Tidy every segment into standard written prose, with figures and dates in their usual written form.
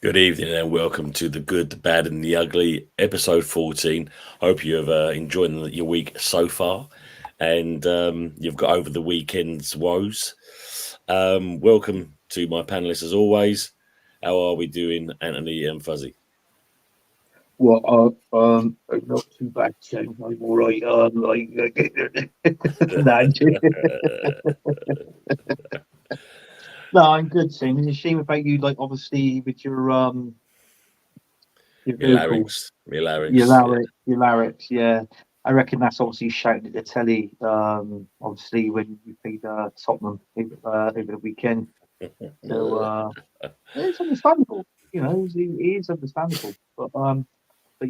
Good evening and welcome to the Good, the Bad, and the Ugly, episode 14. Hope you have enjoyed your week so far and you've got over the weekend's woes. Welcome to my panelists as always. How are we doing, Anthony and Fuzzy? Well, not too bad, Shane. I'm all right. No, I'm no, I'm good, Shane. It's a shame about you, like obviously with your My vocal, larynx, my larynx. Yeah. your lyrics. Yeah, I reckon that's obviously shouting at the telly. Obviously when you played Tottenham over the weekend, so it's understandable. You know, it is understandable. But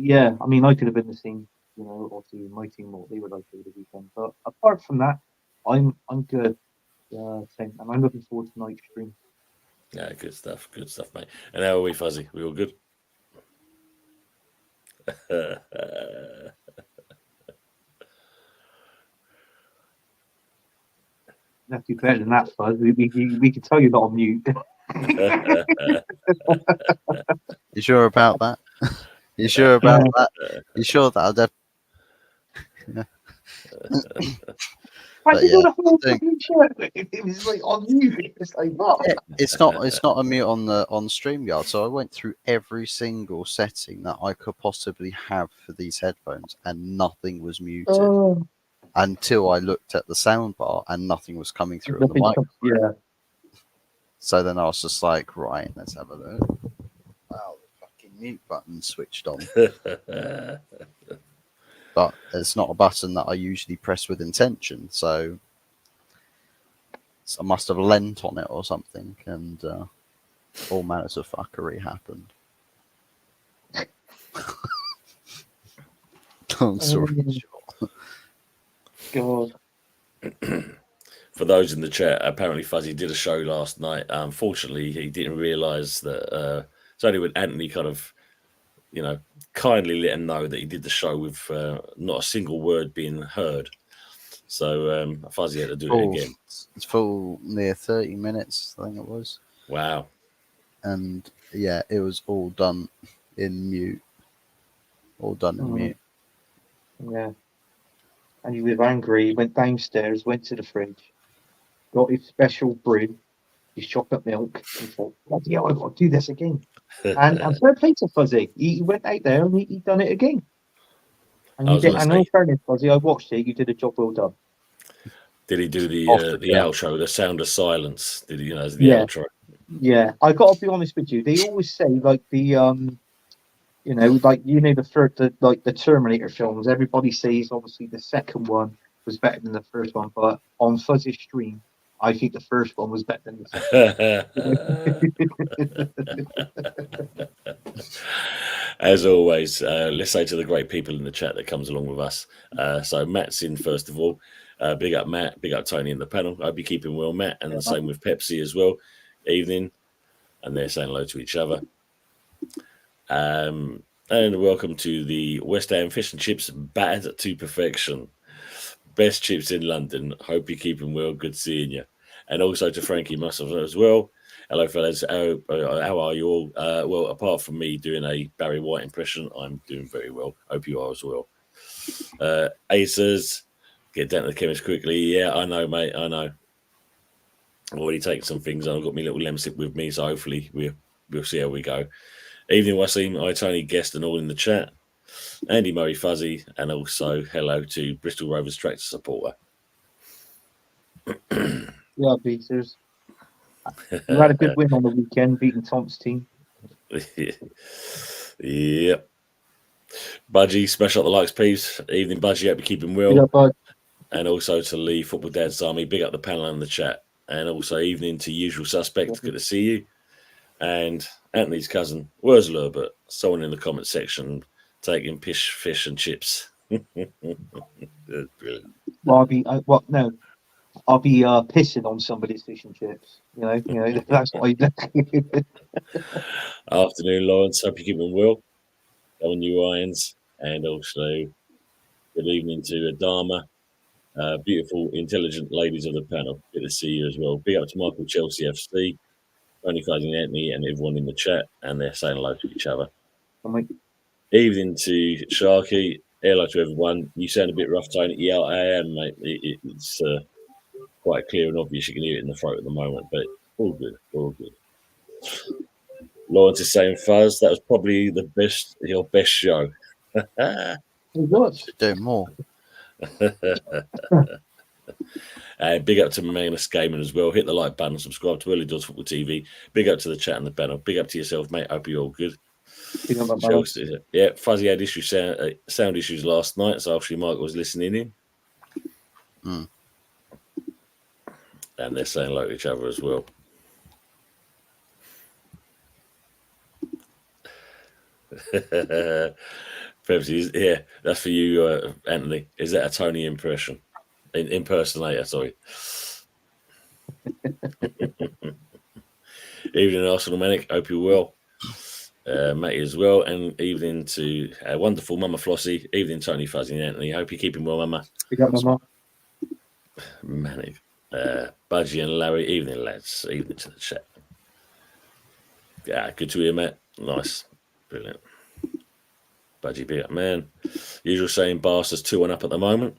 yeah, I mean, I could have been the same. You know, obviously my team what they were like over the weekend. But apart from that, I'm good. Same, and I'm looking forward to tonight's stream. Yeah, good stuff, mate. And how are we, Fuzzy? We all good? You have to do better than that, Fuzz. We can tell you're not on mute. You sure about that? You sure about that? You sure that I'll I But did yeah, all the whole I think- fucking show. It was like on mute. It's like what? it's not a mute on StreamYard. So I went through every single setting that I could possibly have for these headphones, and nothing was muted Oh, until I looked at the soundbar, and nothing was coming through on the mic. yeah. So then I was just like, right, let's have a look. Wow, the fucking mute button switched on. But it's not a button that I usually press with intention, so I must have leant on it or something, and all manners of fuckery happened. Long story short. God. For those in the chat, apparently Fuzzy did a show last night. Unfortunately, he didn't realise that it's only when Anthony kind of, kindly let him know that he did the show with not a single word being heard. So Fuzzy had to do it again. It's full near 30 minutes, I think it was. Wow. And yeah, it was all done in mute. All done in mute. Yeah. And he was angry. He went downstairs, went to the fridge, got his special brew, his chocolate milk, and thought, bloody hell, I've got to do this again. And fair play to Fuzzy. He went out there and he done it again. And you did. And in fairness, Fuzzy, I watched it. You did a job well done. Did he do the outro, the sound of silence? Did he, as the outro? Yeah, I got to be honest with you. They always say like the the Terminator films. Everybody says obviously the second one was better than the first one, but on Fuzzy's stream, I think the first one was better than the second. As always, let's say to the great people in the chat that comes along with us. So Matt's in first of all. Big up Matt, big up Tony in the panel. I hope you're keeping well, Matt, and the same with Pepsi as well. Evening, and they're saying hello to each other. And welcome to the West Ham Fish and Chips Bad to Perfection. Best chips in London. Hope you're keeping well. Good seeing you. And also to Frankie Muscle as well. Hello, fellas. How are you all? Well, apart from me doing a Barry White impression, I'm doing very well. Hope you are as well. Acers, get down to the chemist quickly. Yeah, I know, mate. I know. I've already taken some things. I've got my little lemsip with me, so hopefully we'll see how we go. Evening, Wasim. I Tony Guest and all in the chat. Andy Murray Fuzzy, and also hello to Bristol Rovers tractor supporter. Yeah, beaters. You had a good win on the weekend, beating Tom's team. Yep. Budgie, smash up the likes, please. Evening, Budgie. Hope you're keeping well. Yeah, bud. And also to Lee, Football Dad's Army. Big up the panel and the chat. And also evening to Usual Suspects. Good to see you. And Anthony's cousin, where's Herbert? Someone in the comment section taking fish and chips. Brilliant. Well, I'll be pissing on somebody's fish and chips. You know, that's what I do. Afternoon, Lawrence. Hope you're keeping well. On you, Irons. And also, good evening to Adama. Beautiful, intelligent ladies of the panel. Good to see you as well. Big up to Michael Chelsea FC. Tony, Fuzzy, and Anthony, and everyone in the chat, and they're saying hello to each other. Oh, mate. Evening to Sharky. Hello to everyone. You sound a bit rough, Tony. Yeah, I am, mate. It's quite clear and obvious. You can hear it in the throat at the moment, but all good, all good. Lawrence is saying, Fuzz, that was probably your best show. It was. Do more. Big up to Magnus Gaming as well. Hit the like button, subscribe to Early Doors Football TV. Big up to the chat and the banner. Big up to yourself, mate. Hope you're all good. Yeah, Fuzzy had sound issues last night, so obviously Michael was listening in. And they're saying hello to each other as well. Pepsi, yeah, that's for you, Anthony. Is that a Tony impression? Impersonator, sorry. Evening, Arsenal Manic. Hope you're well. Matty as well. And evening to wonderful Mama Flossie. Evening, Tony, Fuzzy, and Anthony. Hope you're keeping well, Mama. We got Mama. Manic. Budgie and Larry. Evening, lads. Evening to the chat. Yeah, good to hear, Matt. Nice. Brilliant. Budgie, big up, man. Usual saying, Barca's 2-1 up at the moment.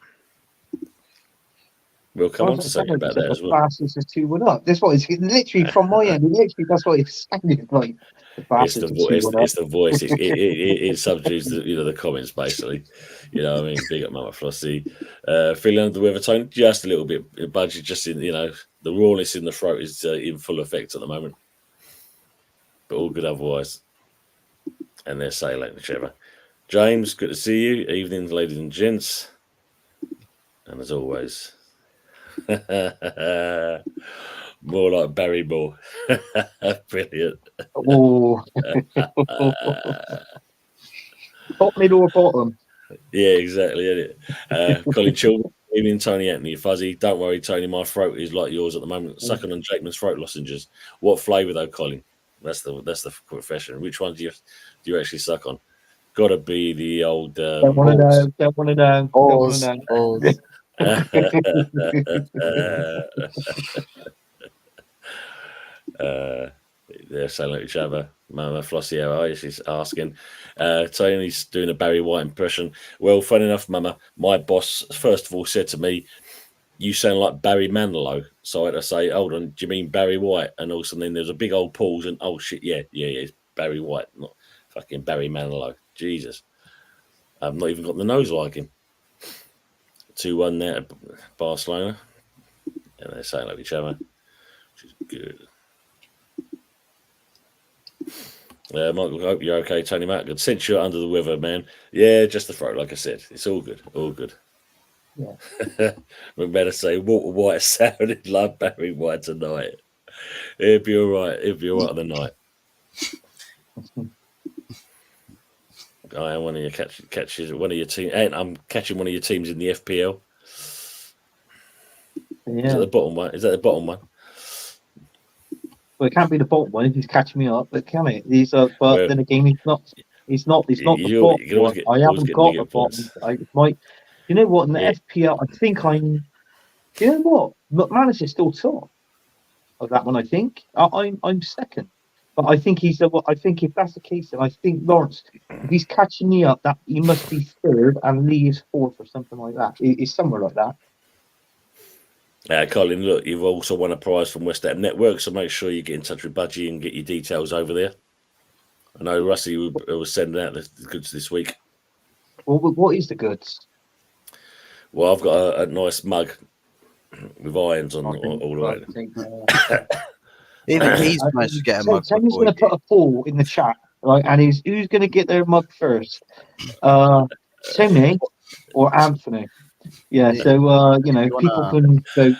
We'll come on to something about that as well. Bastards is 2-1 up. That's what it's literally from my end. Literally, that's what it's sounded like. It's the voice. It subdues the comments basically. You know what I mean? Big up, Mama Flossie. Feeling under the weather, Tony, just a little bit. Budgie, just in the rawness in the throat is in full effect at the moment. But all good otherwise. And they're sailing each other. James, good to see you. Evening, ladies and gents. And as always, more like Barry Moore. Brilliant. Oh. Top, middle, or bottom? Yeah, exactly. Isn't it? Colin Children, evening, Tony, Anthony, Fuzzy. Don't worry, Tony, my throat is like yours at the moment. Sucking on Jakeman's throat lozenges. What flavour though, Colin? That's the question. Which one do you actually suck on? Got to be the old. Don't want to know. Don't want to know. They're saying at each other. Mama Flossie, how are you? She's asking. Tony's doing a Barry White impression. Well, funny enough, Mama, my boss first of all said to me, "You sound like Barry Manilow." So I had to say, "Hold on, do you mean Barry White?" And also then there's a big old pause and oh shit, yeah, it's Barry White, not fucking Barry Manilow. Jesus, I've not even got the nose like him. 2-1 there at Barcelona, and they're saying like each other, which is good. Michael, hope you're okay. Tony Matt, good. Since you're under the weather, man. Yeah, just the throat, like I said. It's all good. All good. Yeah. We better say Walter White sounded like Barry White tonight. It'll be all right. It'll be all right on the night. I am one of your catches. One of your team, and I'm catching one of your teams in the FPL. Yeah. Is that the bottom one? Well, it can't be the bottom one if he's catching me up, but can it? Then again, he's not. He's not the bottom one. I haven't got a bottom. You know what? In the FPL, I think I'm. You know what? McManus is still top of that one. I think I'm second. But I think I think if that's the case, then I think Lawrence, if he's catching me up, that he must be third and Lee is fourth or something like that. It's somewhere like that. Colin, look, you've also won a prize from West Ham Network, so make sure you get in touch with Budgie and get your details over there. I know Rusty was sending out the goods this week. Well, what is the goods? Well, I've got a nice mug with irons on all the way. Even he's managed to get a mug. Someone's going to put a poll in the chat, right? And who's going to get their mug first? Tony or Anthony? Yeah. So people can vote.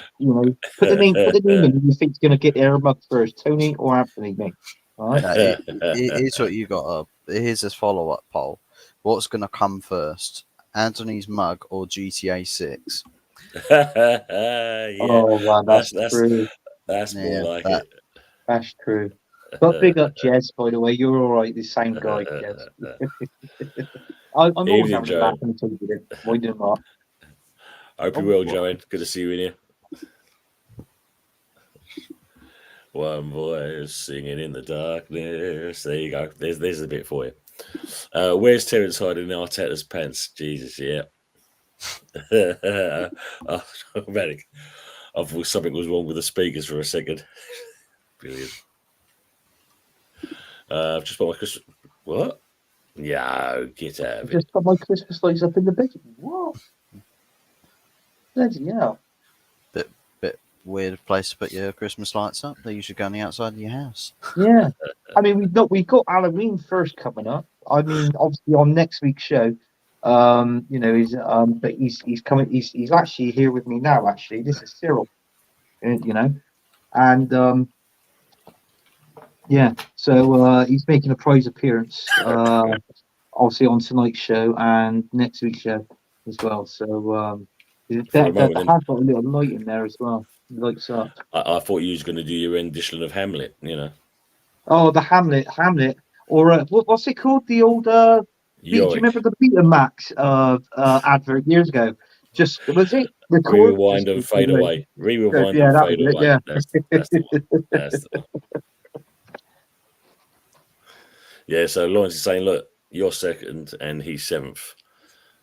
Put the name in who think's going to get their mug first, Tony or Anthony. Me. All right. Here's what you got. Here's this follow-up poll. What's going to come first, Anthony's mug or GTA 6? Yeah. Oh wow, that's true. That's more like it. That's true. But big up, Jez, by the way. You're all right. The same guy, Jez. I'm always having a laugh until you did it. Why did not? Hope you're well, Joanne. Good to see you in here. One voice singing in the darkness. There you go. There's a bit for you. Where's Terence hiding in Arteta's pants? Jesus, yeah. Oh, manic. I thought something was wrong with the speakers for a second. Brilliant. I've just bought my Christmas. What? Yeah, get out I of it. just got my Christmas lights up in the bedroom. What? Bloody hell. Bit weird place to put your Christmas lights up. They usually go on the outside of your house. Yeah. I mean, we've got Halloween first coming up. I mean, obviously on next week's show, you know, but he's coming. He's actually here with me now. Actually, this is Cyril. You know, and yeah, so he's making a prize appearance. Obviously on tonight's show and next week's show as well. So that has got a little light in there as well. Lights up. I thought you was going to do your rendition of Hamlet. You know. Oh, the Hamlet, or what's it called? The old. Do you remember the Betamax advert years ago? Just was it record? Rewind and fade away. Rewind and fade away. Yeah. That's the one. That's the one. Yeah. So Lawrence is saying, look, you're second and he's seventh.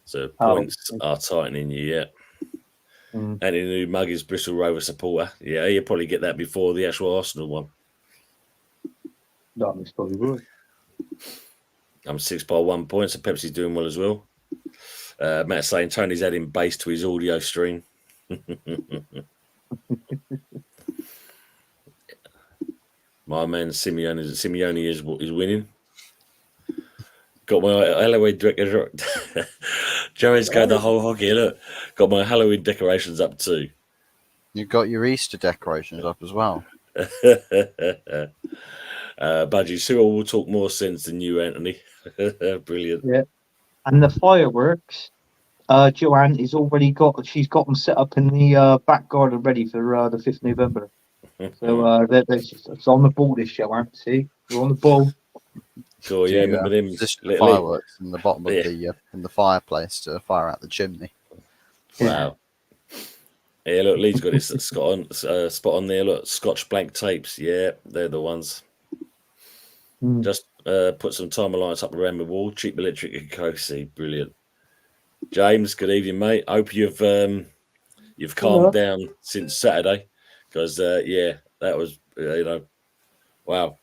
So points are tightening you. Yeah. And the new mug is Bristol Rover supporter. Yeah, you'll probably get that before the actual Arsenal one. No, it's probably right. I'm 6 by 1 point, so Pepsi's doing well as well. Matt's saying Tony's adding bass to his audio stream. My man Simeone is winning. Got my Halloween decorations. Joey's going the whole hog here. Look, got my Halloween decorations up too. You got your Easter decorations up as well. Budgie, Cyril will talk more sense than you, Anthony. Brilliant. Yeah. And the fireworks, Joanne is already got. She's got them set up in the back garden ready for the 5th November. So it's on the ball. This Joanne, see, we're on the ball. Cool, yeah, remember them fireworks in the bottom of the in the fireplace to fire out the chimney. Wow. Yeah, look, Lee's got his spot on there. Look, Scotch blank tapes. Yeah, they're the ones. Just put some timer lights up around the wall. Cheap electric and cozy. Brilliant. James, good evening, mate. Hope you've calmed down since Saturday, because yeah, that was wow.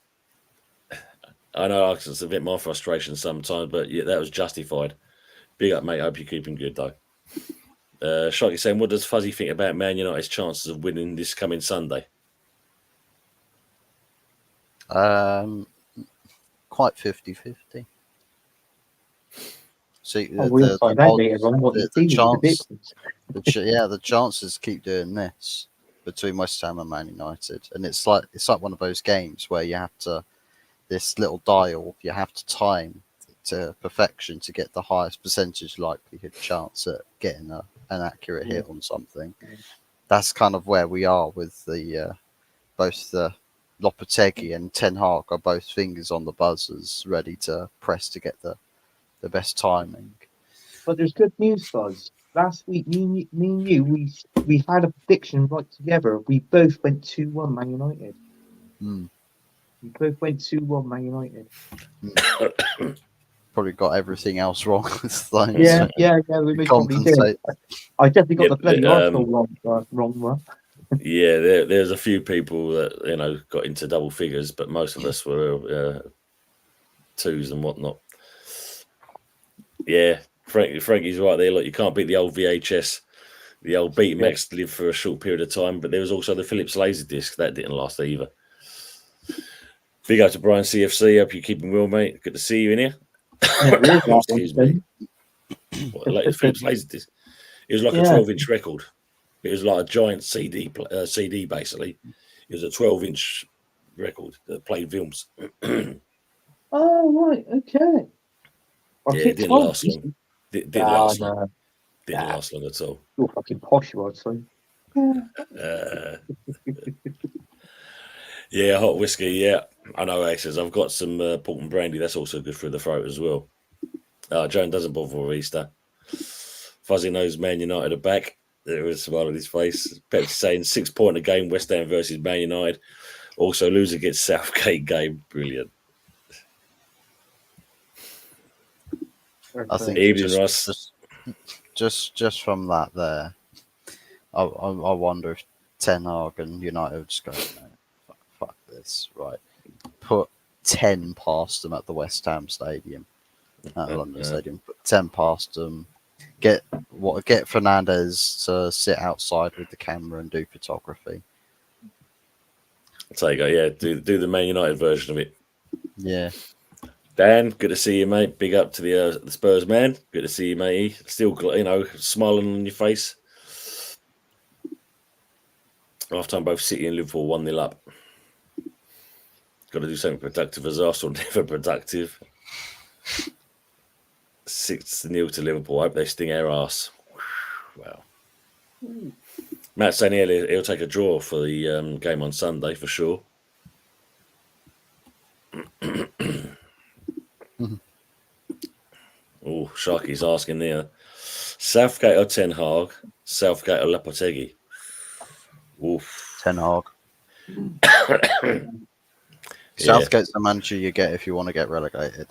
I know it's a bit more frustration sometimes, but yeah, that was justified. Big up, mate. Hope you're keeping good though. Sharky saying, what does Fuzzy think about Man United's chances of winning this coming Sunday? Quite 50-50. See, the chances keep doing this between West Ham and Man United, and it's like one of those games where you have to this little dial, you have to time to perfection to get the highest percentage likelihood chance at getting an accurate hit on something. That's kind of where we are with the both the Lopetegui and Ten Hag are both fingers on the buzzers, ready to press to get the best timing. But there's good news, Fuzz. Last week, me and you, we had a prediction right together. We both went 2-1 Man United. We both went 2-1 Man United. Probably got everything else wrong with those. Yeah. We probably did. I definitely got the bloody Arsenal wrong. Yeah, there's a few people that got into double figures, but most of us were twos and whatnot. Yeah, Frankie's right there. Look, you can't beat the old VHS. The old Betamax lived for a short period of time, but there was also the Philips Laserdisc that didn't last either. Big up to Brian CFC. Hope you're keeping well, mate. Good to see you in here. Excuse me. Philips Laserdisc. It was like a 12-inch record. It was like a giant CD basically. It was a 12-inch record that played films. Oh, right. Okay. It didn't last long. Didn't last long. Didn't last long at all. You're fucking posh, you I'd say. Yeah, hot whiskey. Yeah, I know. Actually, I've got some port and brandy. That's also good for the throat as well. Joan doesn't bother with Easter. Fuzzy knows Man United are back. There was a smile on his face. Pepsi saying 6 point a game. West Ham versus Man United. Also, loser gets Southgate game. Brilliant. I think Evening, Ross. just from that there, I wonder if Ten Hag and United would just go, no, fuck this, right? Put 10 past them at the West Ham Stadium, at the London Stadium. Put 10 past them. Get Fernandez to sit outside with the camera and do photography. So you go, yeah, do the Man United version of it. Yeah. Dan, good to see you, mate. Big up to the Spurs man. Good to see you, mate. Still, smiling on your face. Half time, both City and Liverpool 1-0 up. Got to do something productive as Arsenal, never productive. 6-0 to Liverpool. I hope they sting our arse. Wow. Matt's saying he'll take a draw for the game on Sunday for sure. Oh, Sharky's asking there. Southgate or Ten Hag? Southgate or Lopetegui? Oof. Ten Hag. Southgate's the manager you get if you want to get relegated.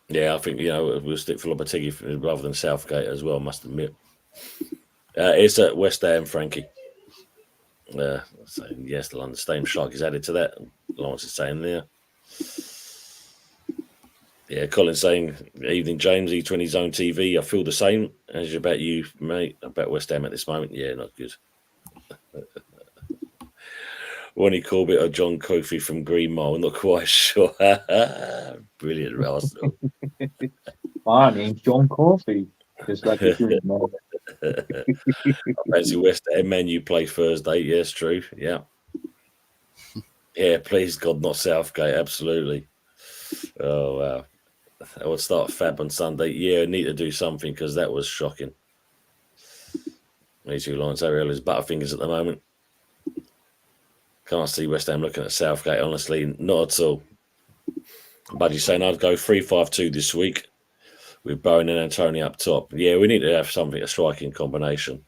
Yeah, I think we'll stick for Lopetegui rather than Southgate as well. I must admit. It's at West Ham, Frankie. So yes, the London Stadium Shark is added to that. Lawrence is saying there. Yeah, Colin's saying, evening, James, E20 Zone TV. I feel the same as about you, mate, about West Ham at this moment. Yeah, not good. Ronnie Corbett or John Kofi from Green Mile, not quite sure. Brilliant, Arsenal. My name's John Coffey. Just like a Green Mile. I fancy West Ham Man U play Thursday. Yes, true. Yeah. Yeah, please, God, not Southgate. Absolutely. Oh, wow. I would start Fab on Sunday. Yeah, I need to do something because that was shocking. Me too, Lawrence. Ariel is butterfingers at the moment. Can't see West Ham looking at Southgate, honestly. Not at all. Buddy's saying I'd go 3-5-2 this week with Bowen and Antonio up top. Yeah, we need to have something, a striking combination.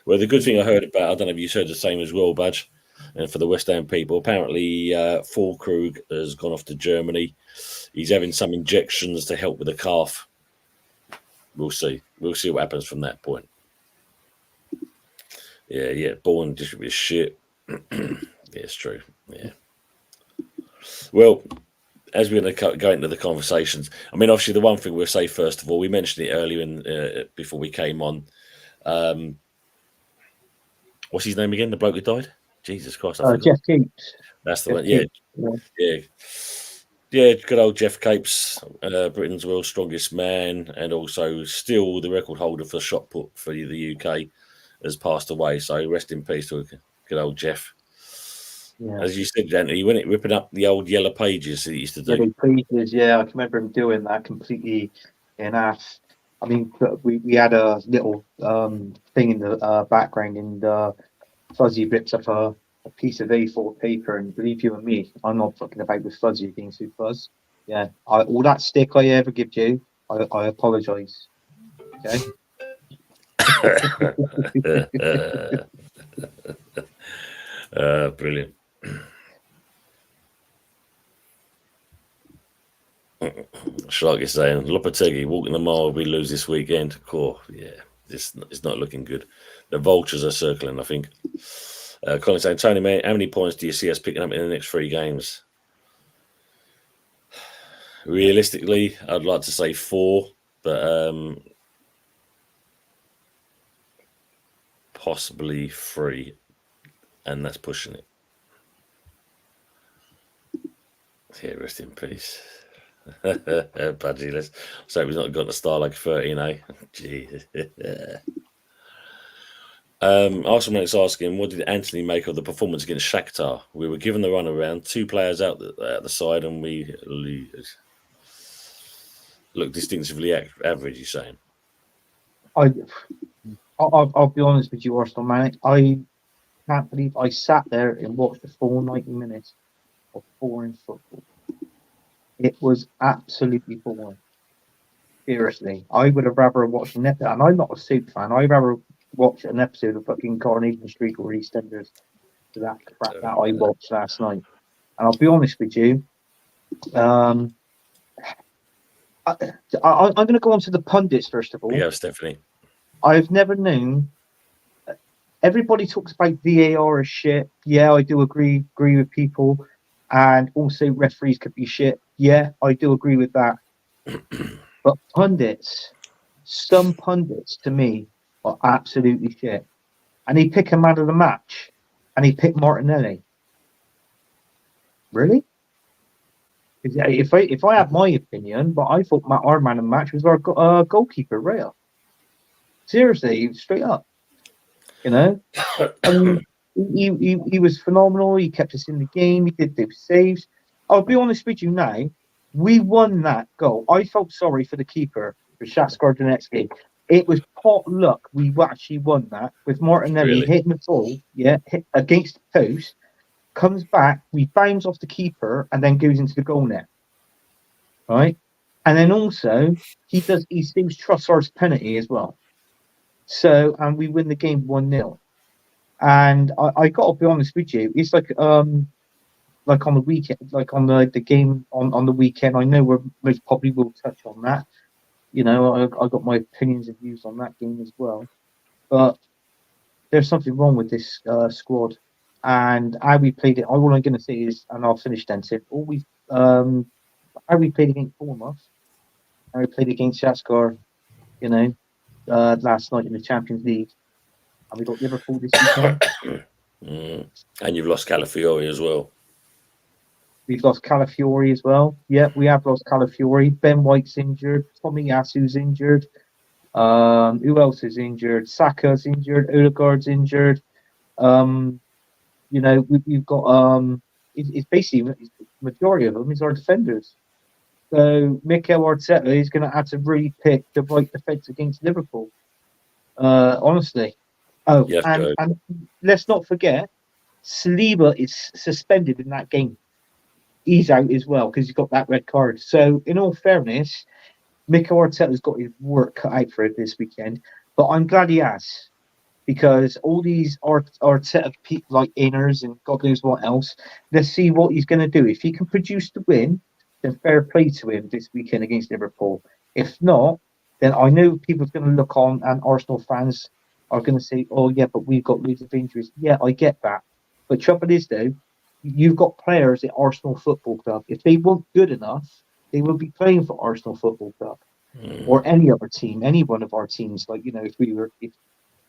Well, the good thing I heard about, I don't know if you heard the same as well, Budge, and for the West Ham people, apparently Füllkrug has gone off to Germany. He's having some injections to help with the calf. We'll see. We'll see what happens from that point. Yeah, Bowen just with shit. Yeah, it's true. Yeah. Well, as we're going to go into the conversations, I mean, obviously, the one thing we'll say first of all, we mentioned it earlier before we came on. What's his name again? The bloke who died? Jesus Christ! I forgot. Jeff Keats. That's the Jeff one. Yeah. Keats. Yeah, good old Jeff Capes, Britain's world's strongest man, and also still the record holder for shot put for the UK, has passed away. So rest in peace to good old Jeff. Yeah. As you said, Anthony, when it ripping up the old yellow pages that he used to do. Yellow pages, yeah, I can remember him doing that completely in half. I mean, we had a little thing in the background, and Fuzzy rips up a piece of A4 paper, and believe you and me, I'm not fucking about with Fuzzy being too fuzz. Yeah, all that stick I ever give you, I apologise. Okay. Brilliant. Shark is saying Lopetegui walking the mile we lose this weekend. Cool. Yeah, it's not looking good. The vultures are circling, I think. Colin saying, Tony, man, how many points do you see us picking up in the next 3 games? Realistically, I'd like to say 4, but possibly 3, and that's pushing it. Yeah, rest in peace. Budgie, let's hope he's not got a star like 13, eh? Jesus. Arsenal is asking, what did Anthony make of the performance against Shakhtar? We were given the run around, 2 players out the side, and we look distinctively average, you're saying? I'll be honest with you, Arsenal, man. I can't believe I sat there and watched the full 90 minutes of boring football. It was absolutely boring. Seriously, I would have rather watched Netflix, and I'm not a super fan. I'd rather watch an episode of fucking Coronation Street or EastEnders for that crap that I watched last night. And I'll be honest with you, I'm going to go on to the pundits first of all. Yeah, Stephanie. I've never known. Everybody talks about VAR as shit. Yeah, I do agree with people, and also referees could be shit. Yeah, I do agree with that. But pundits, some pundits to me are absolutely shit. And he pick a man of the match, and he picked Martinelli. Really? If I had my opinion, but I thought our man of the match was our goalkeeper, Raya. Seriously, straight up. You know, I mean, he was phenomenal. He kept us in the game. He did those saves. I'll be honest with you now. We won that goal. I felt sorry for the keeper for Shakhtar Donetsk. It was pot luck. We actually won that with Martinelli hitting the ball, hit against the post, comes back, we bounce off the keeper, and then goes into the goal net. Right, and then also he saves Trossard's penalty as well. So, and we win the game 1-0. And I got to be honest with you, it's like on the weekend, like on the game on the weekend. I know we most probably will touch on that. You know, I got my opinions and views on that game as well. But there's something wrong with this squad and how we played it. All I'm going to say is, and I'll finish then. So how we played against Bournemouth, how we played against Shakhtar, you know, last night in the Champions League. And we got Liverpool this weekend. And you've lost Calafiori as well. We've lost Calafiori as well. Yeah, we have lost Calafiori. Ben White's injured. Tommy Yasu's injured. Who else is injured? Saka's injured. Odegaard's injured. You know, we've got it's basically the majority of them is our defenders. So Mikel Arteta is going to have to really pick the right defence against Liverpool. Honestly. Oh, yes, and let's not forget, Saliba is suspended in that game. He's out as well because he's got that red card. So, in all fairness, Mikel Arteta's got his work cut out for it this weekend. But I'm glad he has, because all these Arteta people like inners and God knows what else. Let's see what he's going to do. If he can produce the win, then fair play to him this weekend against Liverpool. If not, then I know people's going to look on, and Arsenal fans are going to say, "Oh yeah, but we've got loads of injuries." Yeah, I get that. But trouble is though, you've got players at Arsenal Football Club. If they weren't good enough, they would be playing for Arsenal Football Club or any other team, any one of our teams. Like, you know, if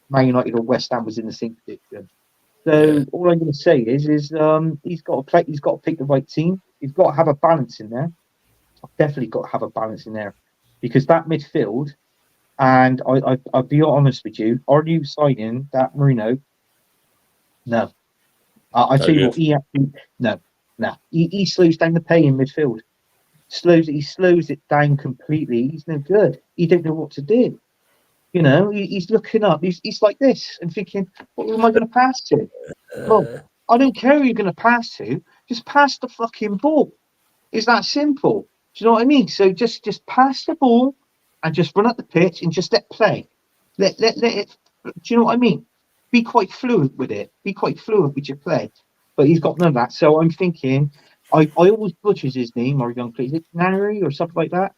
Man United or West Ham was in the same position. So all I'm going to say is he's got to play. He's got to pick the right team. He's got to have a balance in there. Definitely got to have a balance in there, because that midfield. And I'll be honest with you. Are you signing that Marino? No. I tell you what, he slows down the play in midfield. He slows it down completely. He's no good. He don't know what to do. You know, he's looking up. He's like this and thinking, what am I going to pass to? Well, I don't care who you're going to pass to. Just pass the fucking ball. It's that simple. Do you know what I mean? So just pass the ball and just run up the pitch and just let play. Let it. Do you know what I mean? Be quite fluent with it. Be quite fluent with your play. But he's got none of that. So I'm thinking, I always butchers his name, or young player. Is it Nanary or something like that?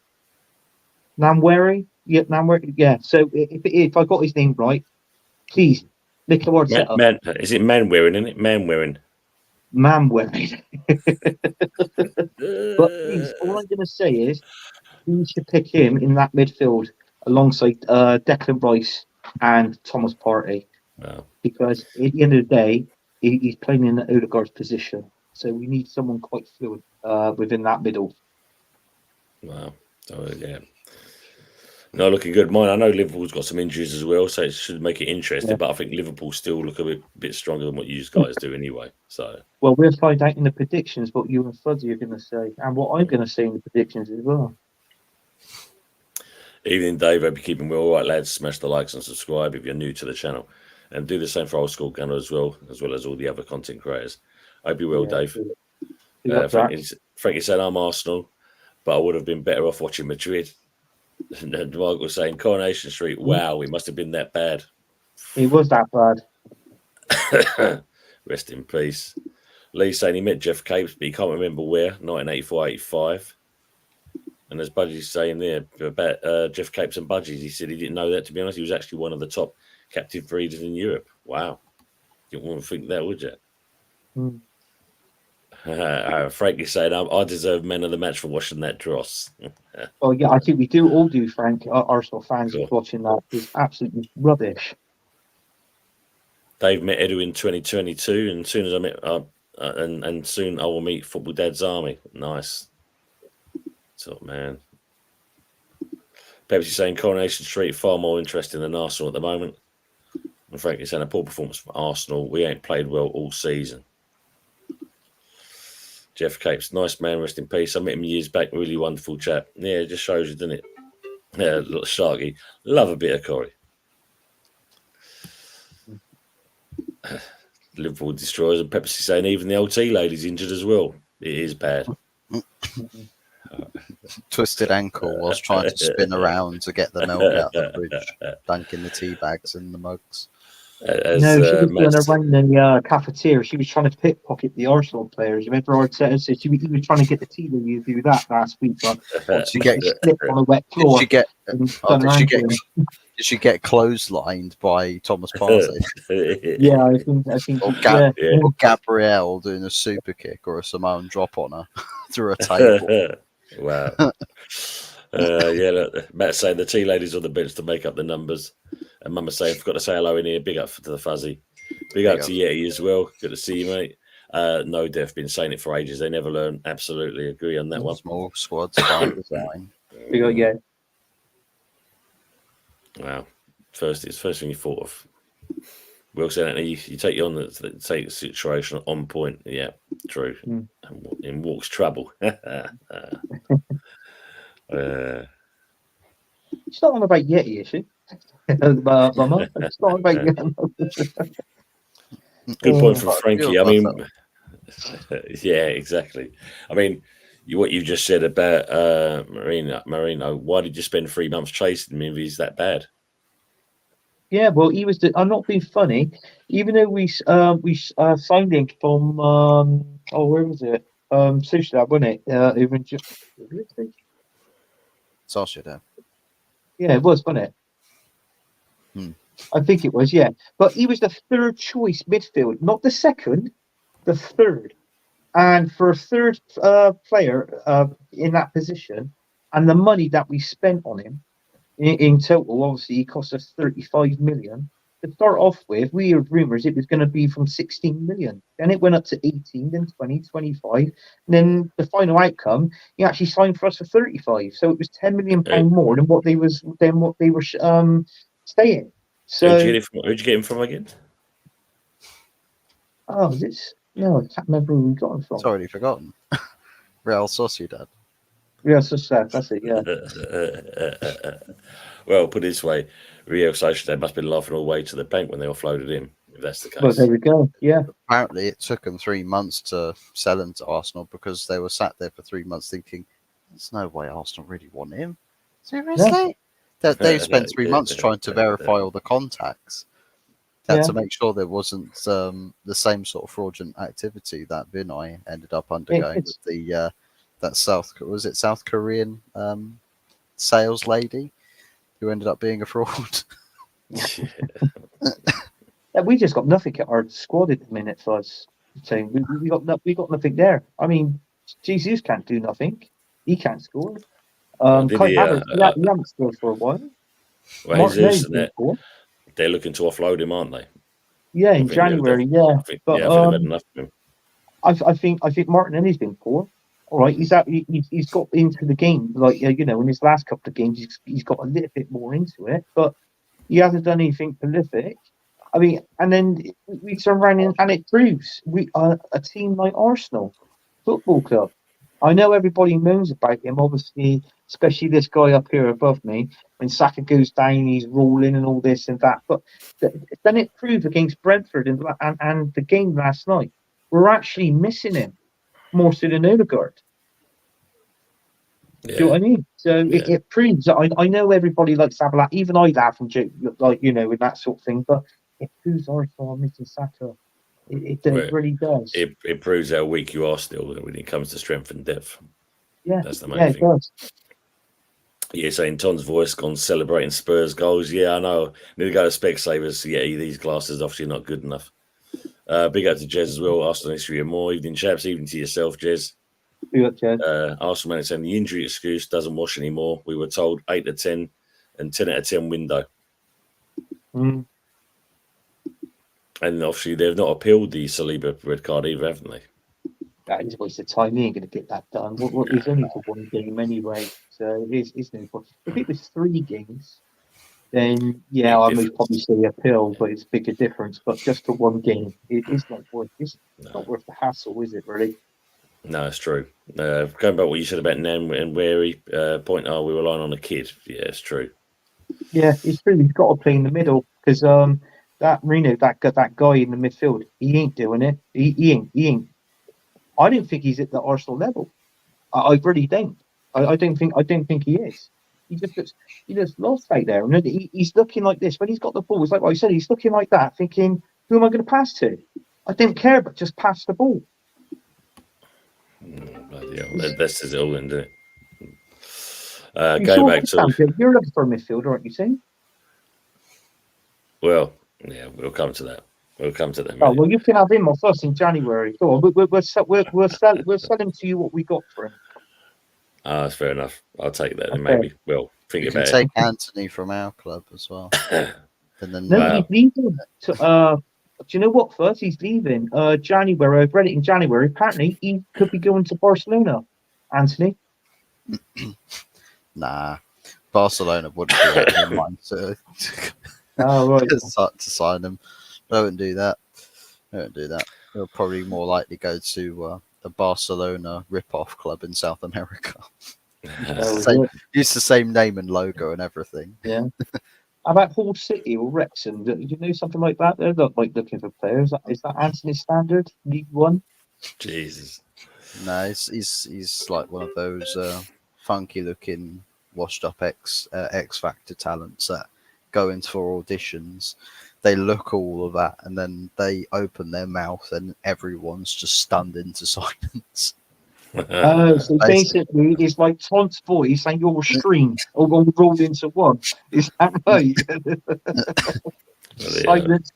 Namweri? Yeah, Namweri. Yeah. So if I got his name right, please, Mikel Arteta. Is it Manwearing, isn't it? Manwearing. Manwearing. But please, all I'm going to say is, you should pick him in that midfield alongside Declan Rice and Thomas Partey. Wow. Because at the end of the day, he's playing in the Odegaard's position. So we need someone quite fluent within that middle. Wow. Oh, yeah. No, looking good. Mine, I know Liverpool's got some injuries as well, so it should make it interesting. Yeah. But I think Liverpool still look a bit stronger than what you guys do anyway. So, well, we'll find out in the predictions what you and Fuzzy are going to say, and what I'm going to say in the predictions as well. Evening, Dave. Hope you're keeping well. All right, lads. Smash the likes and subscribe if you're new to the channel, and do the same for Old School Gunner as well as all the other content creators. Hope you're well, Dave. Frankie said I'm Arsenal, but I would have been better off watching Madrid. And Mark was saying Coronation Street. Wow, it must have been that bad. It was that bad. Rest in peace. Lee saying he met Jeff Capes, but he can't remember where, 1984-85. And there's Budgie saying there about Jeff Capes and Budgies. He said he didn't know that, to be honest. He was actually one of the top captive breeders in Europe. Wow. You wouldn't think that, would you? Frankie's saying, I deserve men of the match for watching that dross. Oh, yeah, I think we do all do, Frank. Arsenal fans Cool. watching that is absolutely rubbish. Dave met Edu in 2022, and soon as I met, and soon I will meet Football Dad's Army. Nice. So, man. Pepsi saying Coronation Street far more interesting than Arsenal at the moment. And frankly saying a poor performance from Arsenal. We ain't played well all season. Jeff Capes, nice man, rest in peace. I met him years back, really wonderful chap. Yeah, it just shows you, doesn't it? Yeah, little Sharky. Love a bit of Corey. Liverpool destroyers, and Pepsi saying even the LT lady's injured as well. It is bad. Twisted ankle whilst trying to spin around to get the milk out of the fridge, dunking the tea bags in the mugs. No, she was going around the cafeteria. She was trying to pickpocket the Arsenal players. You remember Arteta said he was trying to get the tea when you do that last week, but she slipped on a wet floor. Did she get clotheslined by Thomas Partey? Yeah, I think or Gabrielle doing a super kick or a Samoan drop on her through a table. Wow. Look, Matt saying the tea ladies on the bench to make up the numbers. And Mama saying, forgot to say hello in here. Big up to the Fuzzy. Big up to Yeti as well. Good to see you, mate. No, they've been saying it for ages. They never learn. Absolutely agree on that one. Small squads by design. Yeah. Wow. First thing you thought of. Will saying you take you on the situation on point. Yeah, true. In walks trouble. She's not on about Yeti, is she? Mama, it's not about Yeti. Good point from Frankie. I mean, yeah, exactly. I mean, what you just said about Marino. Why did you spend 3 months chasing him if he's that bad? Yeah, well, he was. I'm not being funny. Even though we signed him from where was it? Sociedad, wasn't it? Even just Sociedad. Yeah, it was, wasn't it? I think it was, yeah. But he was the third choice midfield, not the second, the third. And for a third player in that position, and the money that we spent on him in total, obviously, he cost us 35 million. To start off with, we heard rumours it was going to be from 16 million. Then it went up to 18, then 20, 25. And then the final outcome, he actually signed for us for 35. So it was 10 million pound more than what they were staying. So who'd you get him from again? Oh, no, I can't remember who we got him from. It's already forgotten. Real Sociedad. Real Sociedad, that's it, yeah. Well, put it this way, Real Sociedad must have been laughing all the way to the bank when they offloaded him, if that's the case. Well, there we go, yeah. Apparently, it took them 3 months to sell him to Arsenal because they were sat there for 3 months thinking, there's no way Arsenal really want him. Seriously? Yeah. They spent 3 months trying to verify all the contacts. To make sure there wasn't the same sort of fraudulent activity that Vinay ended up undergoing with the South Korean sales lady who ended up being a fraud. Yeah, we just got nothing at our squad at the minute for us. So we got nothing there. I mean, Jesus can't do nothing. He can't score. He hasn't scored for a while. Well, they're looking to offload him, aren't they? Yeah, in January. Yeah, I think they've had enough of him. I think Martinelli's been poor. All right, he's got into the game, like in his last couple of games, he's got a little bit more into it, but he hasn't done anything prolific. I mean, and then we turn around and it proves we are a team like Arsenal Football Club. I know everybody moans about him, obviously, especially this guy up here above me. When Saka goes down, he's rolling and all this and that. But then it proved against Brentford and the game last night, we're actually missing him more so than Odegaard. Yeah. Do you know what I mean? So Yeah. it proves that I know everybody likes to have a laugh. Even I laugh and joke, like, with that sort of thing. But it proves Arsenal are missing Saka. It Well, really does. it proves how weak you are still when it comes to strength and depth. Yeah, That's the yeah, main it thing. does. Yeah, saying Tom's voice gone celebrating Spurs goals. Yeah, I know. Need to go to Specsavers. Yeah, these glasses obviously not good enough. Big up to Jez as well. Arsenal history and more. Evening, chaps. Evening to yourself, Jez. Arsenal man saying the injury excuse doesn't wash anymore. We were told 8 to 10 and 10 out of 10 window. Mm. And obviously they've not appealed the Saliba red card either, haven't they? That is a waste of time. He ain't going to get that done. It's only for one game anyway, so it's no point. If it was 3 games, then yeah, I would probably say appeal, but it's a bigger difference. But just for one game, it's not worth. It's not worth the hassle, is it? Really? No, it's true. Going back what you said about Nan and Wary, we were relying on a kid. Yeah, it's true. Yeah, it's true. He's got to play in the middle because that Marino, that guy in the midfield, he ain't doing it. He ain't. I don't think he's at the Arsenal level. I really don't. I don't think he is. He just lost out there. And he's looking like this when he's got the ball. It's like what I said. He's looking like that, thinking, "Who am I going to pass to? I don't care, but just pass the ball." That says it all, isn't it? Going back to you're looking for a midfielder, aren't you, saying? Well, yeah, we'll come to that. We'll come to that. Oh well, you can have him off us in January. Go on, we'll sell him to you what we got for him. That's fair enough. I'll take that. Okay. Maybe. Well, think You about can take Anthony from our club as well. And then No, he's leaving. Do you know what? First, he's leaving. January. I've read it in January. Apparently, he could be going to Barcelona. Anthony. Nah, Barcelona wouldn't be in their mind to Right. to sign him. They won't do that. They'll probably more likely go to a Barcelona rip-off club in South America. Use the same name and logo and everything. Yeah. How about Hull City or Wrexham? Do you know something like that? They're not like looking for players. Is that Anthony's standard? League One? Jesus. No, he's like one of those funky-looking, washed-up X Factor talents that go in for auditions. They look all of that, and then they open their mouth, and everyone's just stunned into silence. So basically, it's like Todd's voice and your stream all going to roll into one. Is that right? Silence.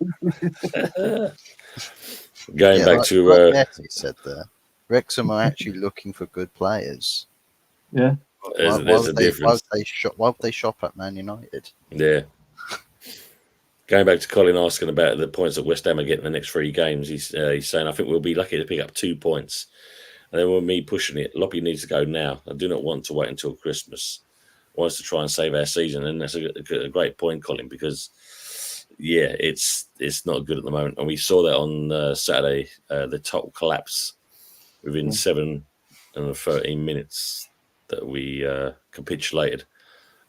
Going back like, to like Nettie said there, Wrexham are actually looking for good players. Yeah. There's a difference. Why would they shop at Man United? Yeah. Going back to Colin asking about the points that West Ham are getting the next 3 games, he's saying, I think we'll be lucky to pick up 2 points. And then with me pushing it, Loppy needs to go now. I do not want to wait until Christmas. Wants to try and save our season. And that's a great point, Colin, because, yeah, it's not good at the moment. And we saw that on Saturday, the total collapse within 7 and 13 minutes that we capitulated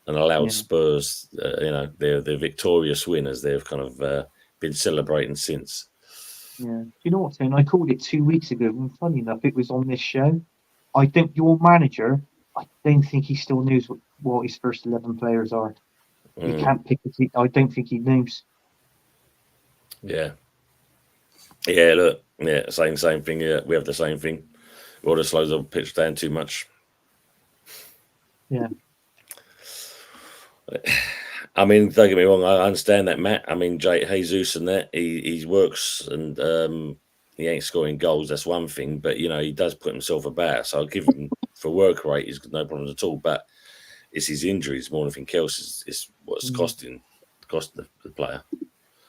and allowed Spurs, their victorious win as they've kind of been celebrating since. Yeah. Do you know what, Tony? I called it 2 weeks ago, and funny enough, it was on this show. I think your manager, I don't think he still knows what his first 11 players are. He can't pick a team. I don't think he knows. Yeah. Yeah, look. Yeah, same thing. Yeah, we have the same thing. All the slows up pitch down too much. Yeah. I mean, don't get me wrong. I understand that, Matt. I mean, Jesus and that he works and he ain't scoring goals. That's one thing, but he does put himself about. So I'll give him for work rate. He's got no problems at all. But it's his injuries more than anything else. Is what's costing the player.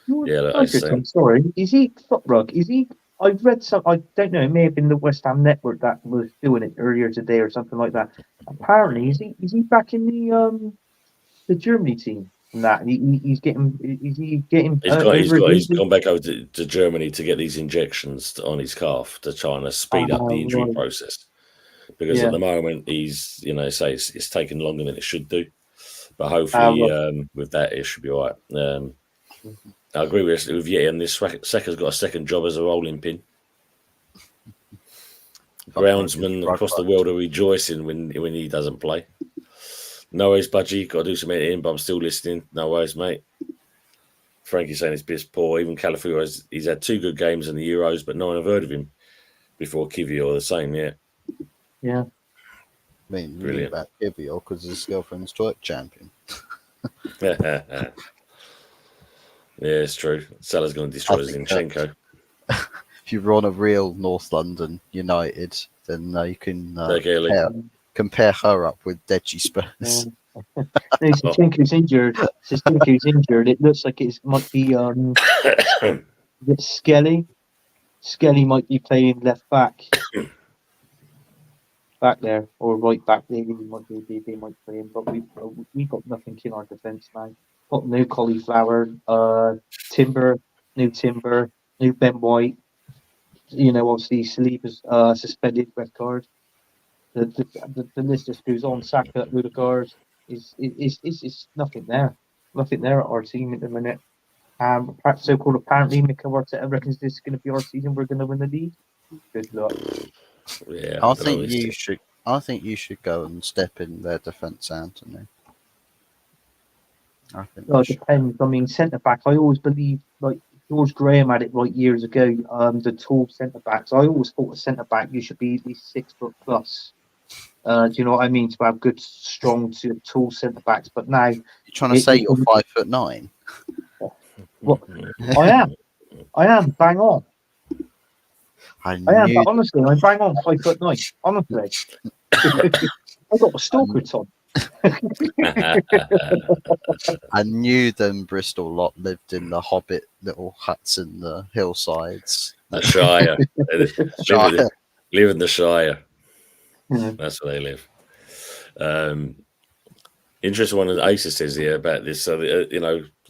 Yeah, look, I'm sorry. Is he foot rug? Is he? I've read some. I don't know. It may have been the West Ham network that was doing it earlier today or something like that. Apparently, is he back in the Germany team? And that he's getting. Is he getting? He's gone back over to Germany to get these injections on his calf to try and speed up the injury process. Because at the moment he's, say it's taken longer than it should do, but hopefully with that it should be all right. I agree with you, and this Saka's got a second job as a rolling pin. Groundsmen across the world are rejoicing when he doesn't play. No worries, Budgie. Got to do some editing, but I'm still listening. No worries, mate. Frankie's saying it's piss poor. Even Calafiore, he's had 2 good games in the Euros, but no one have heard of him before. Kivior the same, yeah. Yeah. I mean, you knew Brilliant. about Kivior because his girlfriend's twerk champion. Yeah, it's true. Salah's going to destroy Zinchenko. If you were on a real North London United, then you can compare her up with Deji Spurs. No, Zinchenko's injured. Zinchenko's injured. It looks like it might be Skelly. Skelly might be playing left back there, or right back there. They might play him, but we've got nothing in our defence now. Got no cauliflower, Timber, new Ben White. You know, obviously Saliba's suspended, red card. The list just goes on. Saka, Odegaard is nothing there. Nothing there at our team at the minute. So-called apparently Mikel Arteta reckons this is going to be our season. We're going to win the league. Good luck. Yeah, I think you should. I think you should go and step in their defence, Anthony. I think. Well, it depends. I mean, centre back. I always believe, like George Graham had it right years ago. The tall centre backs. I always thought a centre back you should be at least 6 foot plus. Do you know what I mean? To have good, strong, tall centre backs. But now you're trying to say you're 5'9". Well, I am bang on. I am, but honestly, I'm bang on 5'9". Honestly, I got a stalker on. I knew them Bristol lot lived in the Hobbit little huts in the hillsides. The Shire. Live in the Shire. Yeah. That's where they live. Interesting one that Asa says here about this. So,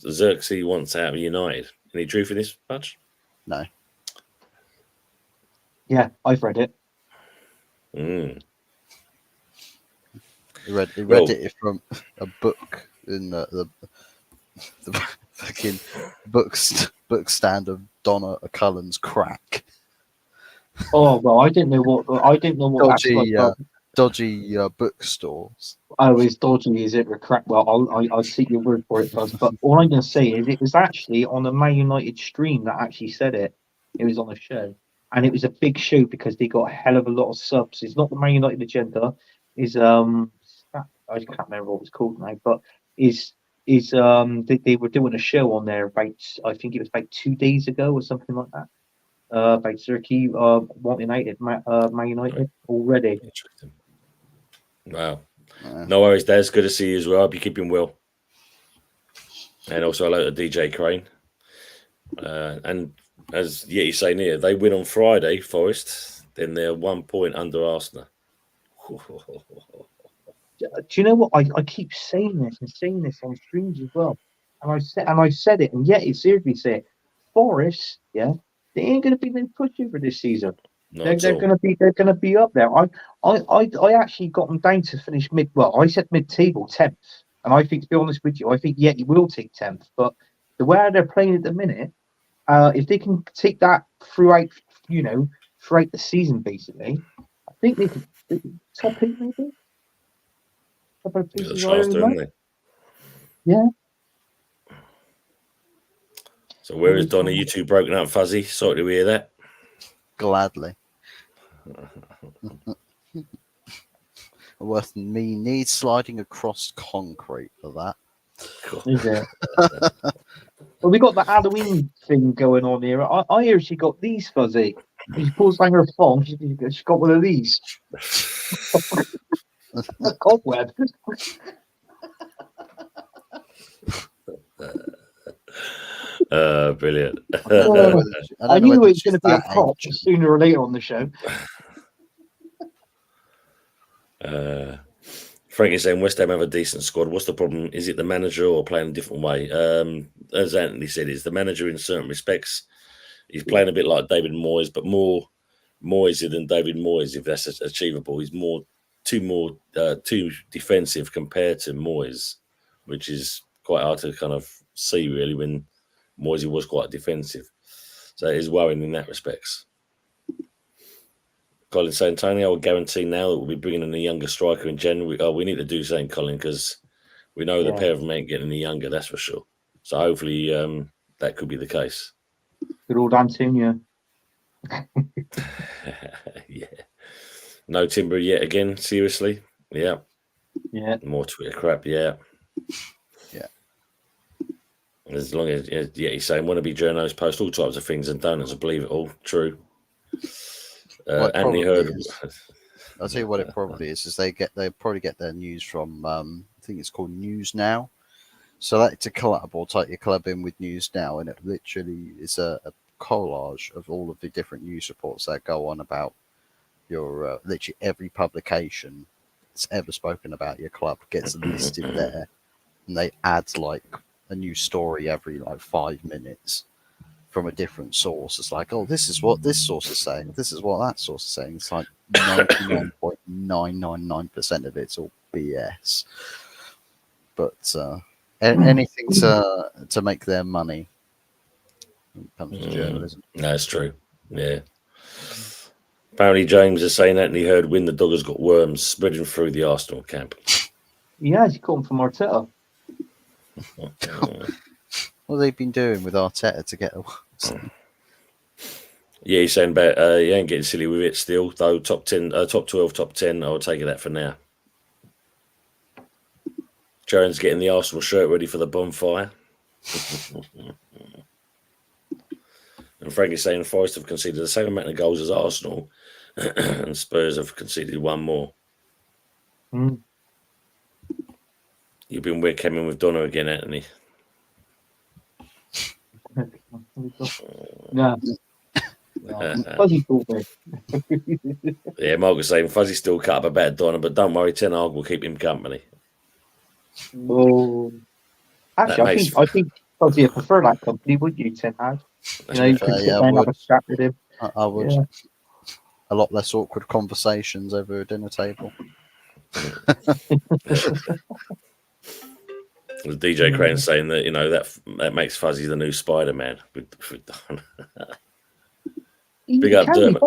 Xerxes wants out of United. Any truth in this much? No. Yeah, I've read it. Mm. He read it from a book in the fucking book stand of Donna Cullen's crack. Oh well, I didn't know what dodgy, that's like. Dodgy bookstores. Oh, it's dodgy, is it? Crack. Well, I'll take your word for it, Buzz. But all I'm going to say is it was actually on a Man United stream that actually said it. It was on a show, and it was a big show because they got a hell of a lot of subs. It's not the Man United agenda. I can't remember what it was called now, but they were doing a show on there about, I think it was about 2 days ago or something like that. About Xerxes wanting Man United already. Interesting. Wow. No worries, Des. Good to see you as well. Hope you're keeping well. And also hello to DJ Crane. And as Yeti's saying here, they win on Friday, Forest. Then they're 1 point under Arsenal. Do you know what? I keep saying this on streams as well. And I said it, and yet it's seriously said, Forest, yeah, they ain't going to be no pushover this season. They're going to be up there. I actually got them down to finish mid. Well, I said mid-table 10th, and I think, to be honest with you, I think he will take 10th. But the way they're playing at the minute, if they can take that throughout the season, basically, I think they could top 8 maybe. Yeah. So where is Donna? You two broken up, Fuzzy? Sorry to hear that. Gladly. Worth me needs sliding across concrete for that. Is it? Well, we got the Halloween thing going on here. I hear she got these, Fuzzy. She pulls down her phone. She got one of these. A cobweb. Brilliant. I knew it was going to be a prop sooner or later on the show. Frank is saying West Ham have a decent squad. What's the problem? Is it the manager or playing a different way? As Anthony said, it's the manager in certain respects. He's playing a bit like David Moyes, but more Moyesy than David Moyes, if that's achievable. He's too defensive compared to Moyes, which is quite hard to kind of see really when Moyesy was quite defensive. So it is worrying in that respects. Colin saying, Tony, I will guarantee now that we'll be bringing in a younger striker in January. We need to do something, Colin, because we know the pair of them ain't getting any younger, that's for sure. So hopefully that could be the case. Good old Antonio. Yeah. No Timber yet again, seriously? Yeah. Yeah. More Twitter crap, yeah. Yeah. As long as, he's saying, wannabe journos post all types of things and don't believe it all. True. Anthony Heard. I'll tell you what it probably is they probably get their news from I think it's called News Now. Select a club or type your club in with News Now, and it literally is a collage of all of the different news reports that go on about your literally every publication that's ever spoken about your club gets listed there, and they add like a new story every like 5 minutes from a different source. It's like, oh, this is what this source is saying. This is what that source is saying. It's like 99.999% of it's all BS. But anything to make their money when it comes to journalism. That's true. Yeah. Apparently, James is saying Anthony Heard win the dog has got worms spreading through the Arsenal camp. Yeah, he caught him from Arteta. What they've been doing with Arteta to get away. Yeah, he's saying about he ain't getting silly with it still, though. Top 10, top 12, top 10. I'll take that for now. Jones getting the Arsenal shirt ready for the bonfire. And Frankie's saying Forest have conceded the same amount of goals as Arsenal, and Spurs have conceded one more. Mm. You've been weird coming with Donna again, Anthony. No. Fuzzy thought me. Yeah, Mark was saying Fuzzy still cut up a bad Donna, but don't worry, Ten Hag will keep him company. Well, actually, I think Fuzzy would prefer that company, wouldn't you, Ten Hag? You know, you could sit down and have a chat with him. I would. Yeah. A lot less awkward conversations over a dinner table. DJ Crane saying that, you know, that makes Fuzzy the new Spider-Man. Big up Dermot.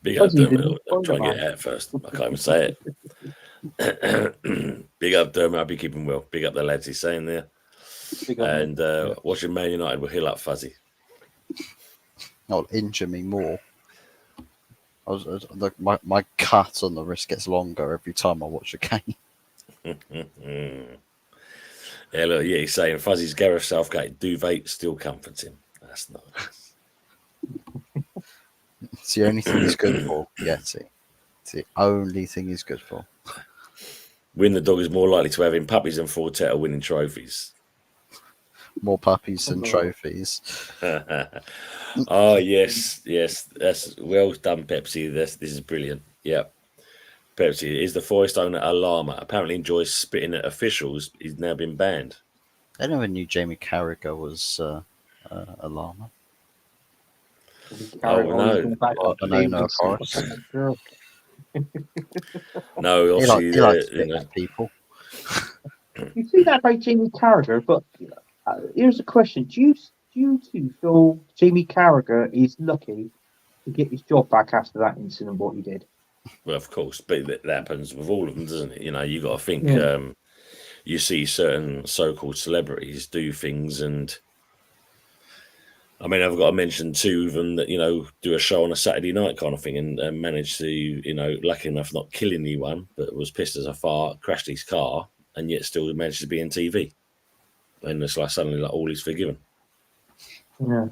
Big up Dermot. I'm trying to get it out first. I can't even say it. Big up Dermot. I'll be keeping well. Big up the lads he's saying there. And watching Man United will heal up Fuzzy. It'll injure me more. My cut on the wrist gets longer every time I watch a game. Yeah, look, yeah, he's saying Fuzzy's Gareth Southgate duvet still comforts him. That's nice. It's the only thing he's good for, Yeti. It's the only thing he's good for. Win the dog is more likely to have him puppies than Fortetta winning trophies. More puppies than trophies. Oh, yes. That's well done, Pepsi. This is brilliant. Yeah. Pepsi is the Forest owner Alama. Apparently enjoys spitting at officials. He's now been banned. I never knew Jamie Carragher was Alama. Oh, no. No, Forest. No, obviously, he likes people. You see that about Jamie Carragher, but here's a question: Do you two feel Jamie Carragher is lucky to get his job back after that incident? What he did? Well, of course, but that happens with all of them, doesn't it? You know, you got to think. You see certain so-called celebrities do things, and I mean, I've got to mention two of them that, you know, do a show on a Saturday night kind of thing and managed to, you know, lucky enough not kill anyone, but was pissed as a fart, crashed his car, and yet still managed to be in TV. And it's like suddenly like all is forgiven. Yeah.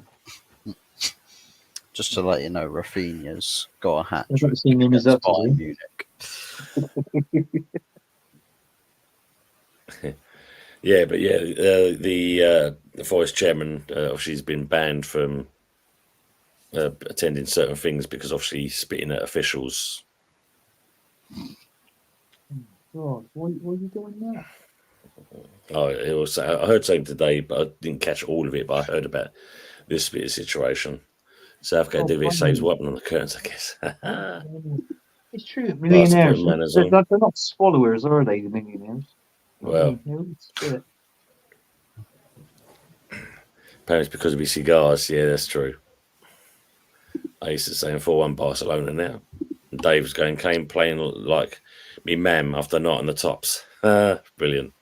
Just to let you know, Rafinha's got a hat. I've not seen him as up to Munich. Yeah, but yeah, the Forest chairman, she's been banned from attending certain things because obviously spitting at officials. God, what are you doing now? Oh, it was. I heard something today, but I didn't catch all of it. But I heard about this bit of situation. Southgate Division saves weapon on the curtains, I guess. It's true. Millionaires. They're not swallowers, are they? The millionaires. Well, apparently it's because of his cigars. Yeah, that's true. Ace is saying 4-1 Barcelona now. And Dave's going, Kane playing like me mam after not on the tops. Brilliant.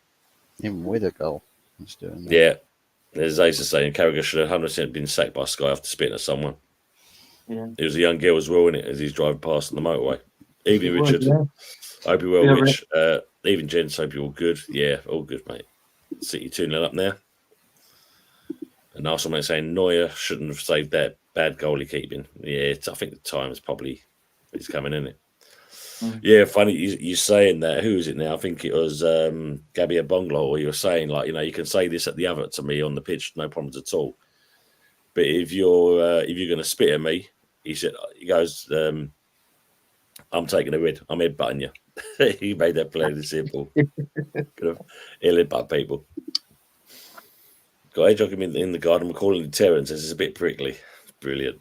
Even with a goal, he's doing that. Yeah. There's Ace is saying Carragher should have 100% been sacked by Sky after spitting at someone. Yeah. He was a young girl as well, in it, as he's driving past on the motorway. Evening, It was, Richard. yeah. Hope you're well, Yeah, Rich. Even gents, hope you're all good. Yeah, all good, mate. City 2-0 up now. And Arsenal mate saying Neuer shouldn't have saved that bad goalie keeping. Yeah, I think the time is probably it's coming in it. Yeah, funny you saying that. Who is it now? I think it was Gabby Bonglo, or you were saying like, you can say this at the other to me on the pitch, no problems at all. But if you're going to spit at me, he goes, I'm taking a rid. I'm headbutting you. He made that plain simple. He'll headbutt people. Got a jogging in the garden. We're calling it Terrence. It's a bit prickly. Brilliant.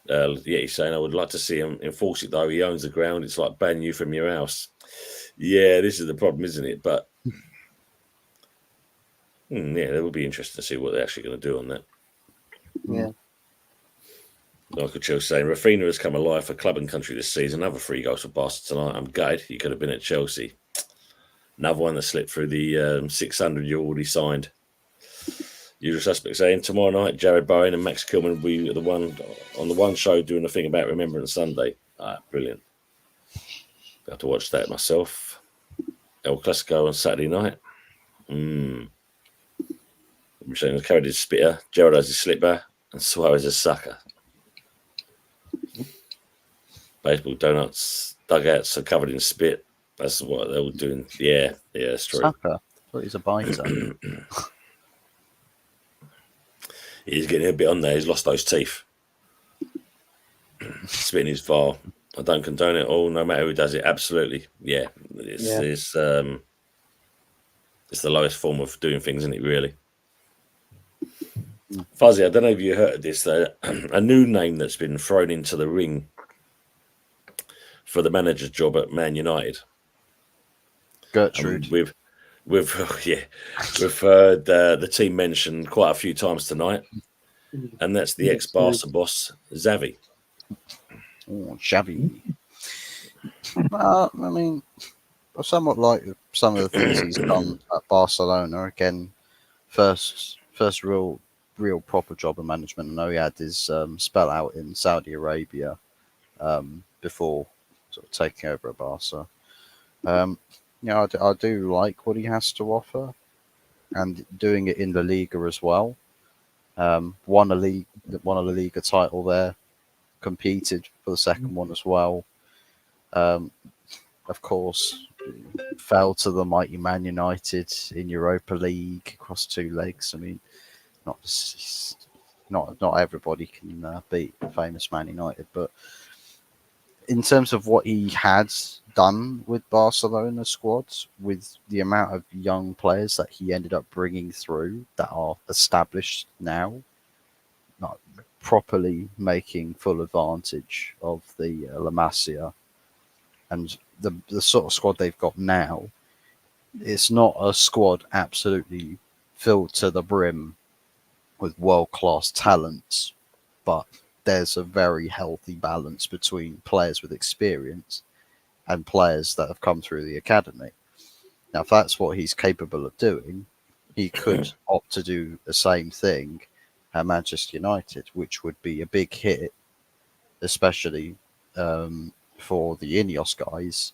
Yeah, he's saying I would like to see him enforce it though. He owns the ground. It's like banning you from your house. Yeah, this is the problem, isn't it? But yeah, that would be interesting to see what they're actually going to do on that. Yeah. Michael Chill saying Rafinha has come alive for club and country this season. Another 3 goals for Barcelona tonight. I'm gutted. He could have been at Chelsea. Another one that slipped through the 600 you already signed. Usual suspect saying tomorrow night Jared Bowen and Max Kilman will be the one show doing the thing about Remembrance Sunday. Brilliant. Got to watch that myself. El Clasico on Saturday night. Machine has carried his spitter. Gerald has his slipper, and Suarez his sucker. Baseball donuts dugouts are covered in spit. That's what they're all doing. Yeah, that's true. Sucker. I thought he's a biter. He's getting a bit on there. He's lost those teeth. Spitting his VAR. I don't condone it all, no matter who does it. Absolutely. Yeah. It's the lowest form of doing things, isn't it, really? Fuzzy, I don't know if you heard this. A new name that's been thrown into the ring for the manager's job at Man United. Gertrude. We've heard the team mentioned quite a few times tonight, and that's the ex-Barca boss, Xavi. Oh, Xavi. I mean, I somewhat like some of the things he's done at Barcelona. Again, first real proper job of management. I know he had his spell out in Saudi Arabia before sort of taking over at Barca. I do like what he has to offer, and doing it in the Liga as well. Won a Liga title there, competed for the second one as well. Of course, fell to the mighty Man United in Europa League across 2 legs. I mean, not everybody can beat famous Man United, but in terms of what he had done with Barcelona squads, with the amount of young players that he ended up bringing through that are established now, not properly making full advantage of the La Masia and the sort of squad they've got now, it's not a squad absolutely filled to the brim with world-class talents, but there's a very healthy balance between players with experience and players that have come through the academy. Now, if that's what he's capable of doing, he could opt to do the same thing at Manchester United, which would be a big hit, especially for the Ineos guys,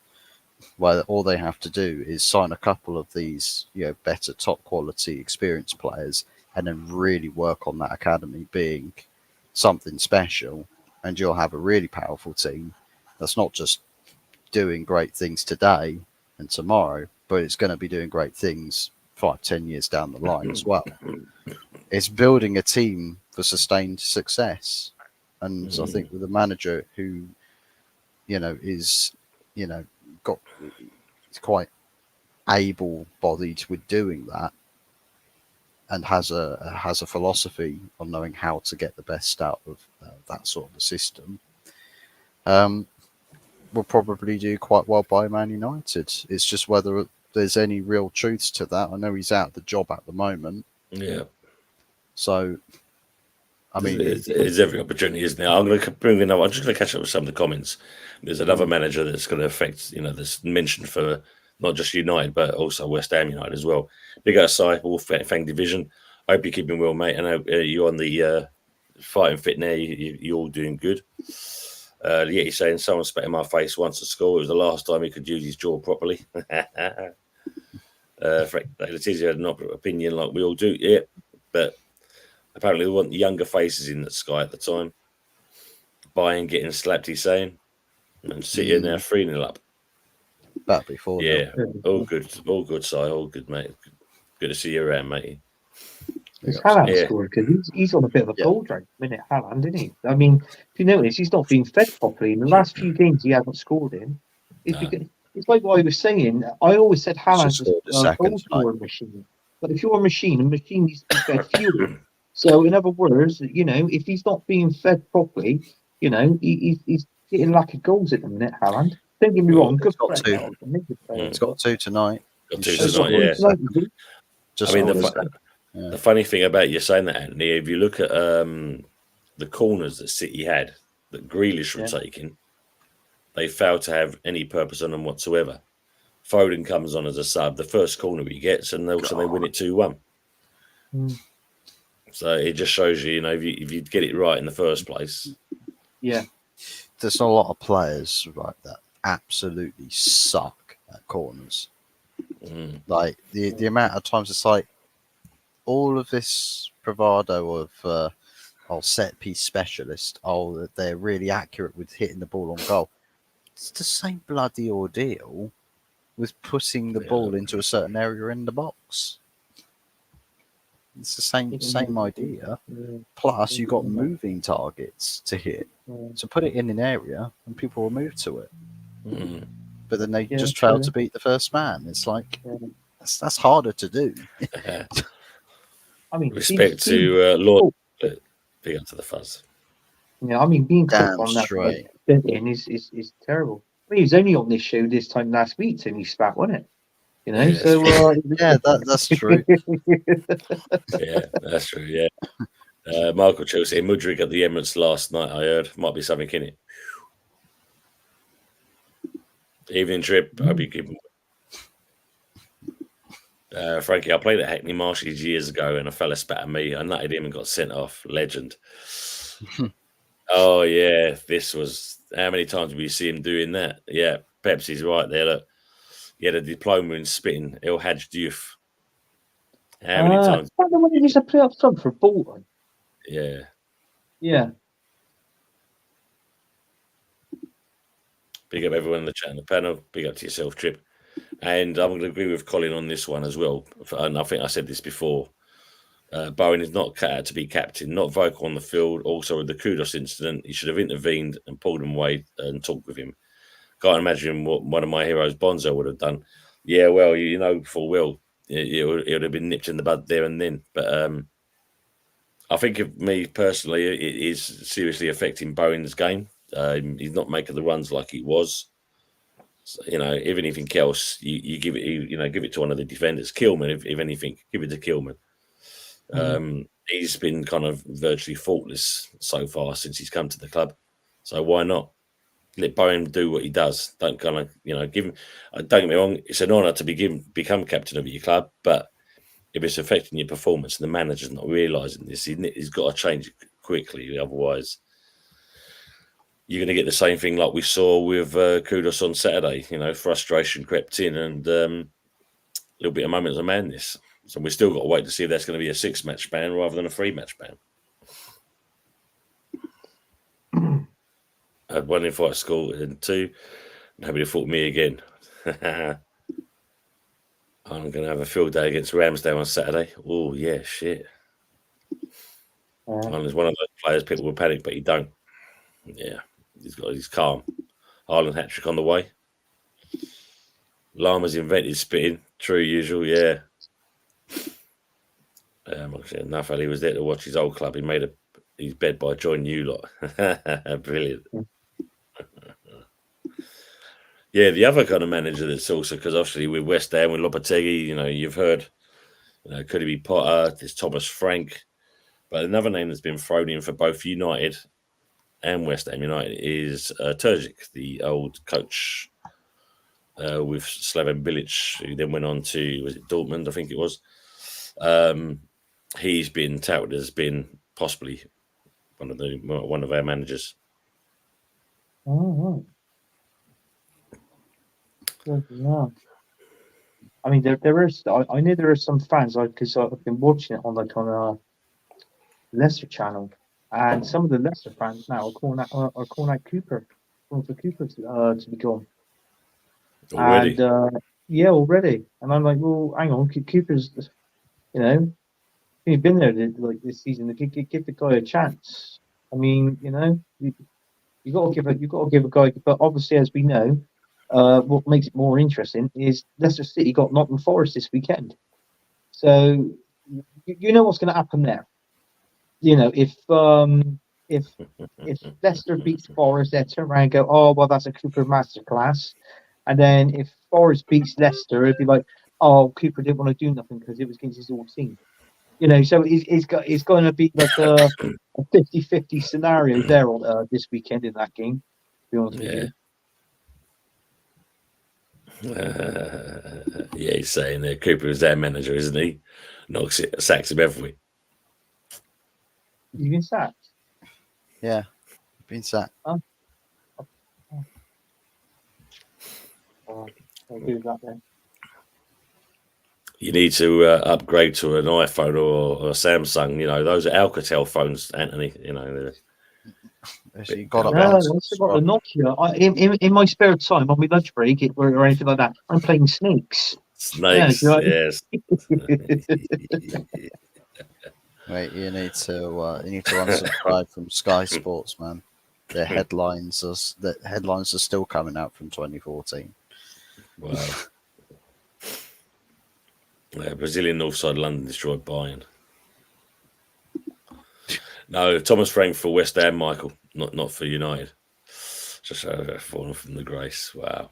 where all they have to do is sign a couple of these, better top quality experienced players and then really work on that academy being something special, and you'll have a really powerful team that's not just doing great things today and tomorrow, but it's going to be doing great things 5-10 years down the line as well. It's building a team for sustained success, and I think with a manager who is quite able-bodied with doing that, and has a philosophy on knowing how to get the best out of that sort of a system, will probably do quite well by Man United. It's just whether there's any real truths to that. I know he's out of the job at the moment. Yeah. So I mean, there's every opportunity, isn't there? I'm going to bring in. I'm just going to catch up with some of the comments. There's another manager that's going to affect, that's mentioned for not just United but also West Ham United as well. Big outside, all Fang division. I hope you're keeping well, mate. I know you're on the fighting fit now. You're all doing good. Yeah, he's saying someone spat in my face once at school. It was the last time he could use his jaw properly. Frank Letizia had an opinion like we all do, yeah, but apparently they want younger faces in the sky at the time. Buying, getting slapped, he's saying, and City now 3-0 up. That before, Yeah, all good, Si, all good, mate. Good to see you around, mate. It's Haaland scored because he's on a bit of a goal drought, minute Haaland, isn't he? I mean, if you notice, he's not being fed properly. In the last few games, he hasn't scored in. It's like what I was saying. I always said Haaland's a goal scoring machine. But if you're a machine needs to be fed fuel. So, in other words, if he's not being fed properly, he's getting lack of goals at the minute, Haaland. Don't get me wrong, good player. He's got 2 tonight. Got 2 tonight, yeah. Just I mean, the funny thing about you saying that, Anthony, if you look at the corners that City had, that Grealish were taking, they failed to have any purpose on them whatsoever. Foden comes on as a sub, the first corner he gets, and also they win it 2-1. So it just shows you, if you get it right in the first place. Yeah. There's a lot of players that absolutely suck at corners. Like the amount of times it's like all of this bravado of set piece specialist. They're really accurate with hitting the ball on goal. It's the same bloody ordeal with putting the ball into a certain area in the box. It's the same idea. Plus, you got moving targets to hit. So put it in an area, and people will move to it. But then they just fail to beat the first man. It's like that's harder to do. I mean, respect to Lord, but big up to the fuzz. Yeah, I mean, being damn on straight is terrible. I mean, he was only on this show this time last week, so he spat, wasn't it? So that's true. Yeah, that's true. Yeah, Michael Chelsea, Mudryk at the Emirates last night. I heard might be something in it. Evening trip. Hope you keep. Frankie, I played at Hackney Marshes years ago, and a fella spat at me. I nutted him and got sent off. Legend. Oh yeah, this was. How many times did we see him doing that? Yeah, Pepsi's right there. Look. He had a diploma in spitting. El Hadj Diouf. How many times? Is that the one that used to play up front for Bolton? Yeah. Yeah. Big up everyone in the chat and the panel. Big up to yourself, Trip. And I'm going to agree with Colin on this one as well. And I think I said this before. Bowen is not cut out to be captain, not vocal on the field. Also, with the Kudos incident, he should have intervened and pulled him away and talked with him. Can't imagine what one of my heroes, Bonzo, would have done. Yeah, well, full well, it would have been nipped in the bud there and then. But I think of me personally, it is seriously affecting Bowen's game. He's not making the runs like he was. So, if anything else, you give it, give it to one of the defenders. Kilman, if anything, give it to Kilman. He's been kind of virtually faultless so far since he's come to the club. So why not? Let Bowen do what he does. Don't kind of, give him. Don't get me wrong. It's an honour to become captain of your club, but if it's affecting your performance and the manager's not realising this, he's got to change it quickly. Otherwise, you're going to get the same thing like we saw with Kudos on Saturday. Frustration crept in and a little bit of moments of madness. So we've still got to wait to see if that's going to be a 6-match ban rather than a 3-match ban. I had 1 in 5 school and 2. Nobody fought me again. I'm going to have a field day against Ramsdale on Saturday. Oh, yeah, shit. He's one of those players people will panic, but he don't. Yeah, he's calm. Ireland hat-trick on the way. Lama's invented spitting. True, usual, yeah. Enough, he was there to watch his old club. He made his bed by joining you lot. Brilliant. Yeah, the other kind of manager that's also, because obviously with West Ham, with Lopetegui, you've heard, could it be Potter? There's Thomas Frank. But another name that's been thrown in for both United and West Ham United is Terzic, the old coach with Slaven Bilic, who then went on to, was it Dortmund, I think it was. He's been touted as being possibly one of our managers. Oh, right. Yeah. I mean, there is. I know there are some fans, because I've been watching it on a Leicester channel, and some of the Leicester fans now are calling out Cooper, calling for Cooper to be gone. Already. And yeah, already. And I'm like, well, hang on, Cooper's, he's been there this season. Give the guy a chance. I mean, you got to give a guy. But obviously, as we know, what makes it more interesting is Leicester City got Nottingham Forest this weekend. So you know what's going to happen there. If Leicester beats Forest, they turn around and go, oh well, that's a Cooper masterclass. And then if Forest beats Leicester, it'd be like, oh, Cooper didn't want to do nothing because it was against his old team. So it's going to be like a 50-50 scenario there on this weekend in that game. To be honest with you. Yeah, he's saying that Cooper is their manager, isn't he? Sacks him every week. You've been sacked? Yeah, been sacked. I'll do that then. You need to upgrade to an iPhone or a Samsung. Those are Alcatel phones, Anthony. You got No, I've got the Nokia. In my spare time, on my lunch break or anything like that, I'm playing Snakes. Snakes, yes. Wait, you need to unsubscribe from Sky Sports, man. Their headlines are still coming out from 2014. Wow. Brazilian Northside London destroyed Bayern. No, Thomas Frank for West Ham, Michael, not for United. Just fallen from the grace. Wow.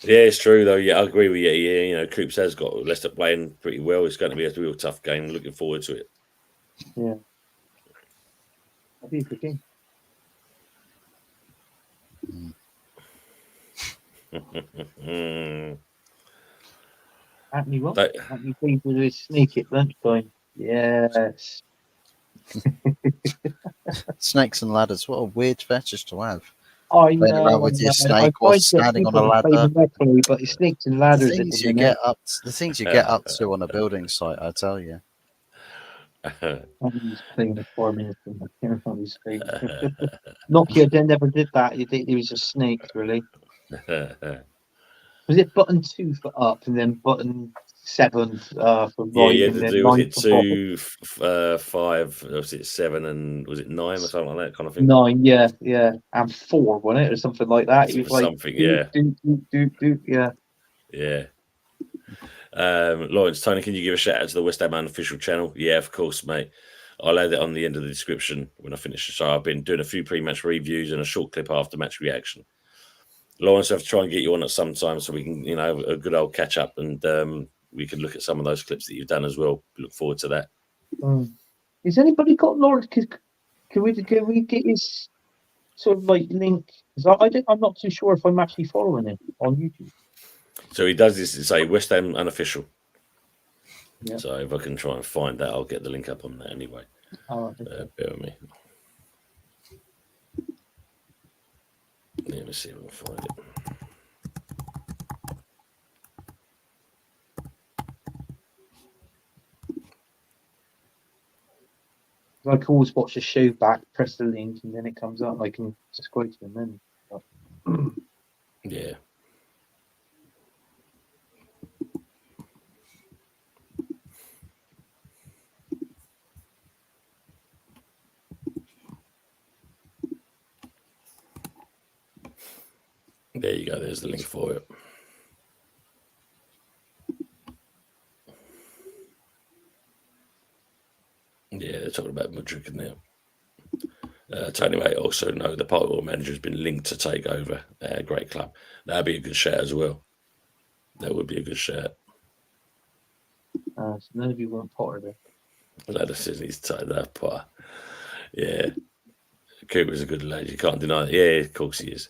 Yeah, it's true though. Yeah, I agree with you. Yeah, Coops has got Leicester playing pretty well. It's going to be a real tough game. Looking forward to it. Yeah. That'll be a good game. Anthony what? Anthony plays with his snake at lunchtime. Yes. Snakes and ladders. What a weird fetish to have. I Playing around with your snake or standing on a ladder. But it's snakes and ladders. The things you get up to on a building site, I tell you. He's playing it 4 minutes on his screen. Nokia then never did that. He was just snakes, really. Was it button 2 for up and then button 7 for right? Yeah, you had and to then do, was 9 it for 2, 5, was it 7, and was it 9 or something like that kind of thing? 9, yeah, and 4, wasn't it, or something like that? It was like something, yeah. Yeah. Yeah. Lawrence, Tony, can you give a shout out to the West Ham unofficial channel? Yeah, of course, mate. I'll add it on the end of the description when I finish the show. I've been doing a few pre-match reviews and a short clip after match reaction. Lawrence, I have to try and get you on at some time so we can, have a good old catch up and we can look at some of those clips that you've done as well. Look forward to that. Has anybody got Lawrence? Can we get his sort of like link? I'm not too sure if I'm actually following him on YouTube. So he does this to say West Ham unofficial. Yeah. So if I can try and find that, I'll get the link up on that anyway. Oh, bear with me. Let me see if I can find it. I can always watch the show back, press the link, and then it comes up. I can just quote him then. Yeah. There you go. There's the link for it. Yeah, they're talking about Madrid now. Tony Way also know the Parkwell manager has been linked to take over a great club. That'd be a good shout as well. That would be a good shout. So none of you want Potter there. Lad of Sydney's tied that Potter. Yeah. Cooper's a good lad. You can't deny it. Yeah, of course he is.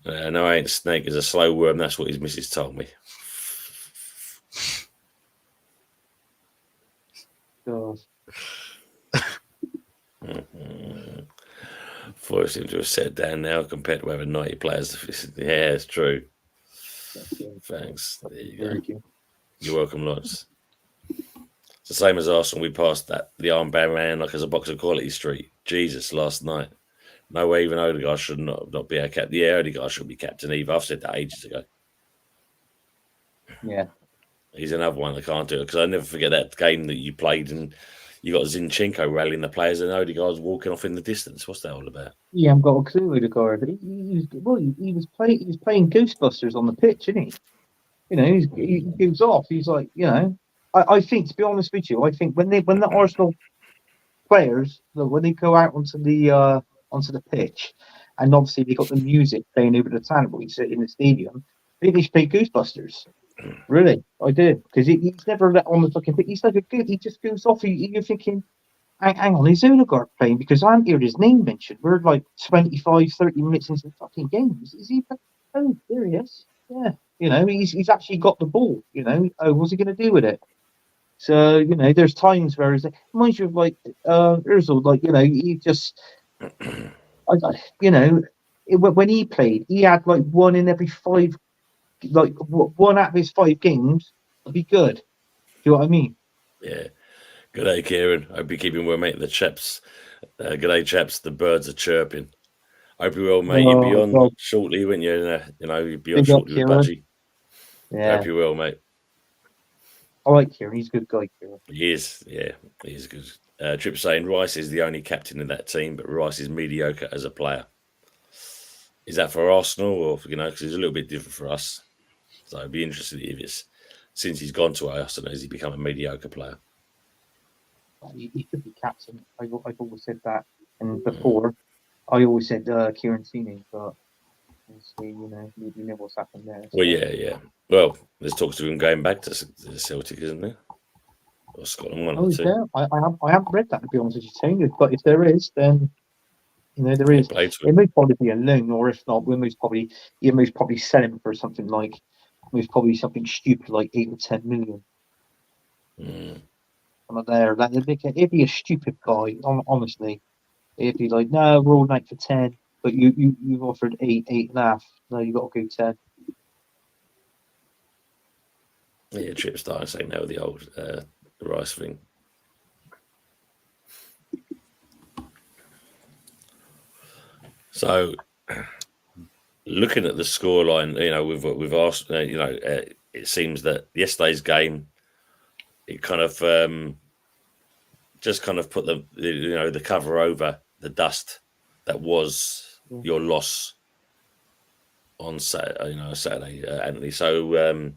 No, I ain't a snake. It's a slow worm. That's what his missus told me. God. Forest seem to have set down now compared to having 90 players. Yeah, it's true. Thanks. There you go. You're welcome, Lawrence. It's the same as Arsenal. We passed the armband around like as a box of Quality Street. Jesus, last night. No way even Odegaard should not be our captain. Yeah, Odegaard should be captain either. I've said that ages ago. Yeah. He's another one that can't do it, because I never forget that game that you played and you got Zinchenko rallying the players and Odegaard's walking off in the distance. What's that all about? Yeah, I've got a clue, Odegaard, but he was playing Ghostbusters on the pitch, isn't he? You know, he goes off. He's like, you know, I think, to be honest with you, I think when the Arsenal players, when they go out onto the pitch, and obviously they got the music playing over the tannoy in the stadium, I think they should play Ghostbusters. Really, I did, because he's never let on the fucking pitch. He's like he just goes off. You're thinking, hang on, is Odegaard playing? Because I haven't heard his name mentioned. We're like 25, 30 minutes into the fucking game. Is he? Oh, there he is. Yeah, you know, he's actually got the ball. You know, oh, what's he going to do with it? So, you know, there's times where it's like, reminds you of like Özil, like, you know, he just, you know, when he played, he had like one in every five, like one out of his 5 games would be good. Do you know what I mean? Yeah. Good day, Kieran. Hope you're keeping well, mate. The chaps, good day, chaps. The birds are chirping. Hope you're well, mate. You'll be on shortly, won't you? You know, you'll be on shortly with Budgie. Yeah. Hope you're well, mate. I like Kieran. He's a good guy, Kieran. He is. Yeah, he is good. Trip saying Rice is the only captain in that team, but Rice is mediocre as a player. Is that for Arsenal, or, you know, because he's a little bit different for us? So I'd be interested if it's, since he's gone to Arsenal, has he become a mediocre player? He could be captain. I've always said that. And before, I always said Kieran Tierney, but obviously, you know what's happened there. So. Well, yeah. Well, there's talks of him going back to Celtic, isn't there? Or Scotland, one or two. Yeah. I haven't read that, to be honest with you, Tony. But if there is, then, you know, there is. It may probably be a loan, or if not, you most probably sell him for something like, most probably something stupid like 8 or 10 million. There, like, it'd be a stupid guy. Honestly, it'd be like, no, we're all night for 10, but you've offered 8.5. No, you got to go 10. Yeah, Trip starting saying no, the old Rice thing. So, looking at the scoreline, you know, we've asked, you know, it seems that yesterday's game, it kind of just kind of put the cover over the dust that was your loss on Saturday, Anthony. So,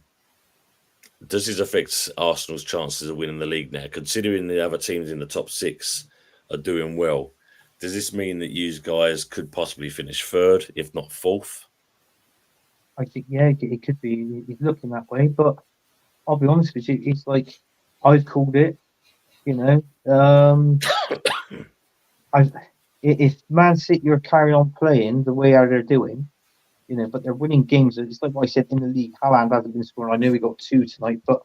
does this affect Arsenal's chances of winning the league now? Considering the other teams in the top 6 are doing well, does this mean that you guys could possibly finish 3rd, if not 4th? I think, yeah, it could be. He's looking that way, but I'll be honest with you, it's like, I've called it, you know. If Man City are carrying on playing the way they're doing, you know, but they're winning games. It's like what I said in the league. Haaland hasn't been scoring. I know we got 2 tonight, but,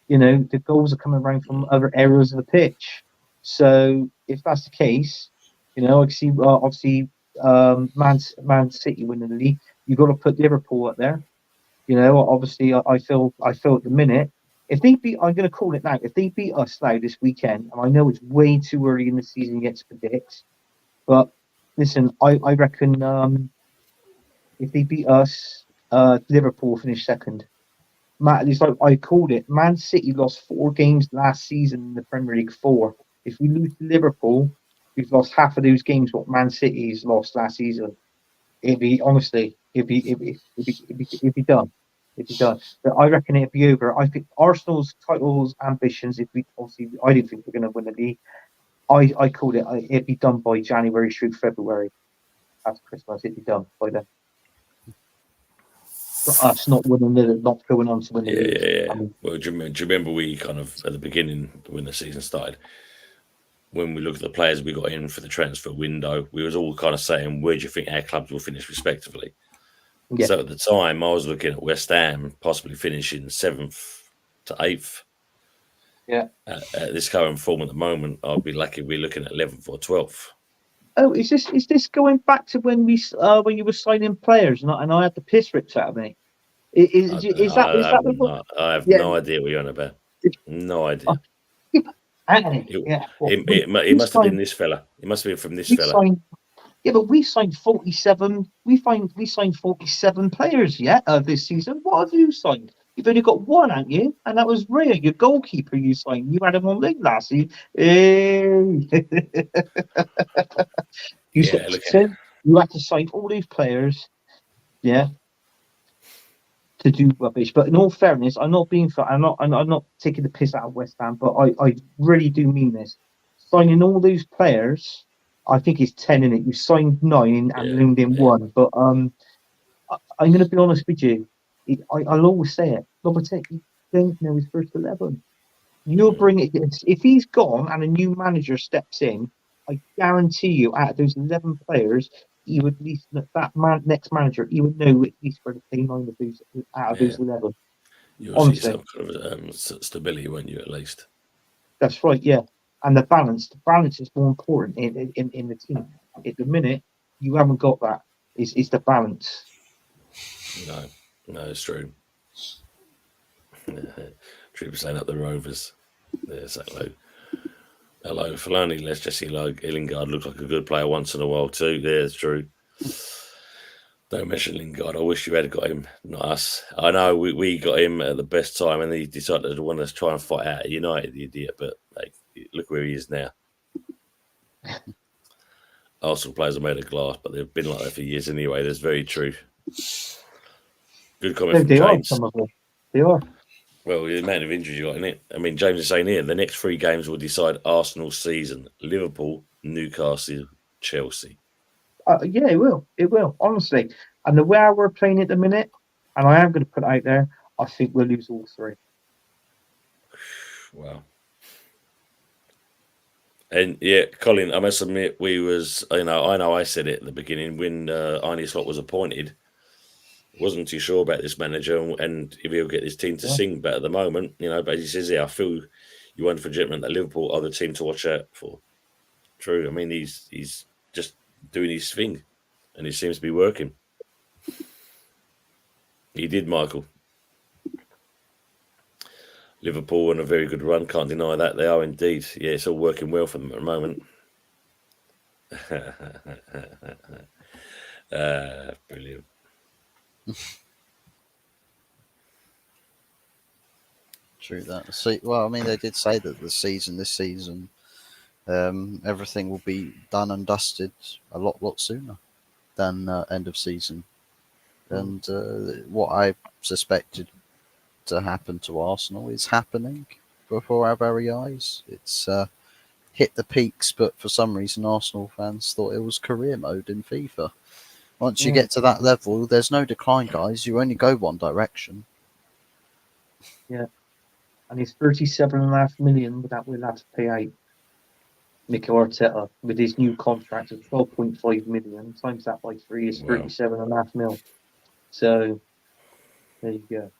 you know, the goals are coming around from other areas of the pitch. So if that's the case, you know, I can see obviously Man City winning the league. You've got to put Liverpool up there. You know, obviously I feel at the minute, if they beat, I'm going to call it now. If they beat us now this weekend, and I know it's way too early in the season yet to predict, but listen, I reckon if they beat us, Liverpool finish 2nd. It's like I called it. Man City lost 4 games last season in the Premier League 4. If we lose to Liverpool, we've lost half of those games what Man City's lost last season. It'd be done. It'd be done. But I reckon it'd be over. I think Arsenal's titles ambitions. I don't think we're going to win the league. I called it. It'd be done by January through February. After Christmas, it'd be done by then. for us not winning it, not going on to win the league. Yeah. I mean, Well, do you remember we kind of, at the beginning, when the season started, when we looked at the players we got in for the transfer window, we was all kind of saying, where do you think our clubs will finish respectively? yeah. So at the time, I was looking at West Ham possibly finishing 7th to 8th. Yeah. At this current form at the moment, I'd be lucky if we're looking at 11th or 12th. Oh, is this going back to when you were signing players and I had the piss ripped out of me? Is that the one? I have Yeah. no idea what you're on about. No idea. Yeah. It must have been this fella. It must have been from this fella. But we signed 47. We signed 47 players this season. What have you signed? You've only got one, haven't you? And that was Rhea, your goalkeeper. You signed. You had him on league last season. You had to sign all these players, to do rubbish. But in all fairness, I'm not taking the piss out of West Ham, but I really do mean this. Signing all those players, I think it's 10 in it. You signed 9 and loaned in 1. But I'm going to be honest with you. I'll always say it. Lopetegui, you don't know his first 11. You'll bring it. If he's gone and a new manager steps in, I guarantee you, out of those 11 players, he would at least next manager, he would know at least where to play 9 of those out of those 11. You'll see some kind of stability, won't you? At least. That's right. Yeah, and the balance is more important in the team. At the minute, you haven't got that. Is the balance? No, it's true. Trooper saying up the Rovers. There's hello, Filoni. Let's just see Lingard looks like a good player once in a while too. Yeah, it's true. Don't mention Lingard. I wish you had got him, not us. I know we got him at the best time, and he decided to want to try and fight out at United, the idiot. But look where he is now. Arsenal players are made of glass, but they've been like that for years anyway. That's very true. Good comment from James. Some of them. They are. Well, the amount of injuries you got in it. I mean, James is saying here, the next 3 games will decide Arsenal's season. Liverpool, Newcastle, Chelsea. Yeah, it will. It will, honestly. And the way we're playing at the minute, and I am going to put it out there, I think we'll lose all 3. Wow. And yeah, Colin, I must admit, I know I said it at the beginning when Arne Slot was appointed. Wasn't too sure about this manager and if he'll get his team to sing. But at the moment, but he says, I feel you won for gentlemen that Liverpool are the team to watch out for. True. I mean, he's just doing his thing and it seems to be working. He did, Michael. Liverpool on a very good run. Can't deny that. They are indeed. Yeah, it's all working well for them at the moment. Brilliant. True that. See, well, I mean, they did say that this season, everything will be done and dusted a lot sooner than end of season. And what I suspected to happen to Arsenal is happening before our very eyes. It's hit the peaks, but for some reason, Arsenal fans thought it was career mode in FIFA. Once you get to that level, there's no decline, guys. You only go one direction. Yeah. And it's 37.5 million that we'll have to pay out. Mikel Arteta, with his new contract of 12.5 million, times that by 3 is 37.5 mil. So, there you go.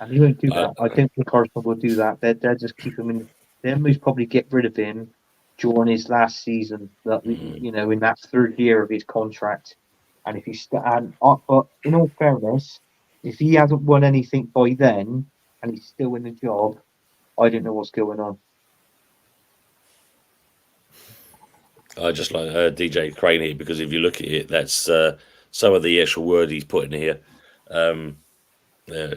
And he won't do that. I don't think Arsenal will do that. They'll just keep him in. They'll most probably get rid of him during his last season, in that 3rd year of his contract. And if but in all fairness, if he hasn't won anything by then and he's still in the job, I don't know what's going on. I just like DJ Crane here because if you look at it, that's some of the actual word he's put in here.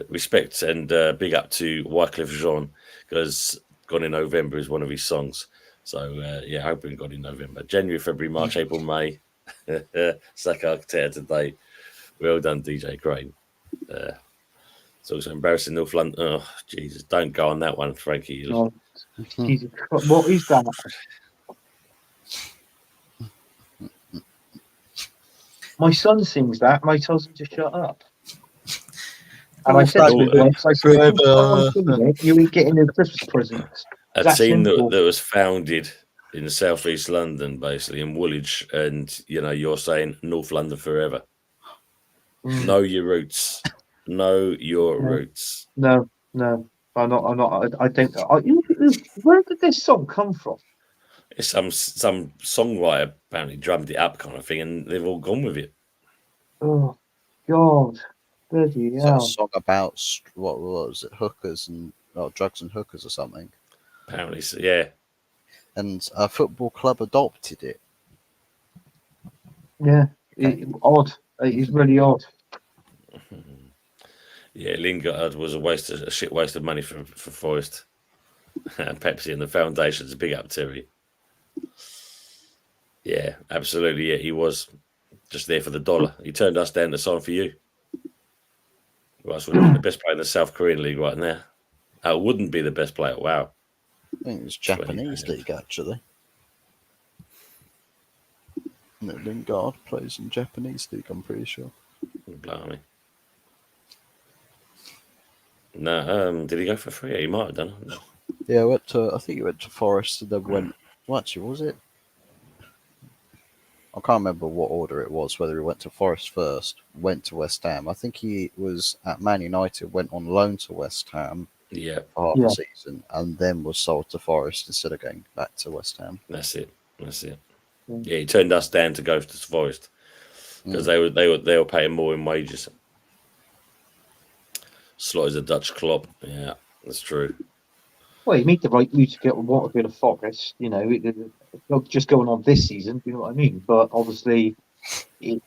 Respect and big up to Wycliffe Jean because Gone in November is one of his songs. So, hoping God in November. January, February, March, April, May. Sack Architect today. Well done, DJ Crane. It's also embarrassing North London. Oh, Jesus. Don't go on that one, Frankie. Oh, Jesus. What is that? My son sings that and I tells him to shut up. And I said to him Oh, once, I said, "If you go on holiday, you ain't getting no Christmas presents." a That's team simple. that was founded in southeast London, basically in Woolwich, and you're saying North London forever. Know your roots. Know your roots. No, I'm not. I don't. Where did this song come from? It's some songwriter apparently drummed it up, kind of thing, and they've all gone with it. Oh God, bloody Is that a hell! song about what was it? Hookers and drugs and hookers or something? Apparently, so, yeah. And a football club adopted it. Yeah, Okay. odd. It's really odd. Yeah, Lingard was a shit waste of money for Forest and Pepsi and the foundations. Big up, Terry. Yeah, absolutely. Yeah, he was just there for the dollar. He turned us down to sign for you. Who else would have been the best player in the South Korean league right now? It wouldn't be the best player. Wow. I think it was Japanese league actually. No, Lingard plays in Japanese league. I'm pretty sure. Blimey. No, did he go for free? Yeah, he might have done. No. Yeah, I think he went to Forest and then went. What actually was it? I can't remember what order it was. Whether he went to Forest first, went to West Ham. I think he was at Man United, went on loan to West Ham Yeah, for half the season, and then was sold to Forest instead of going back to West Ham. that's it. Yeah, he turned us down to go to Forest because they were paying more in wages. Slot is a Dutch Klopp. Yeah, that's true. Well, you made the right move to get what a bit of Forest. Not just going on this season. You know what I mean? But obviously, he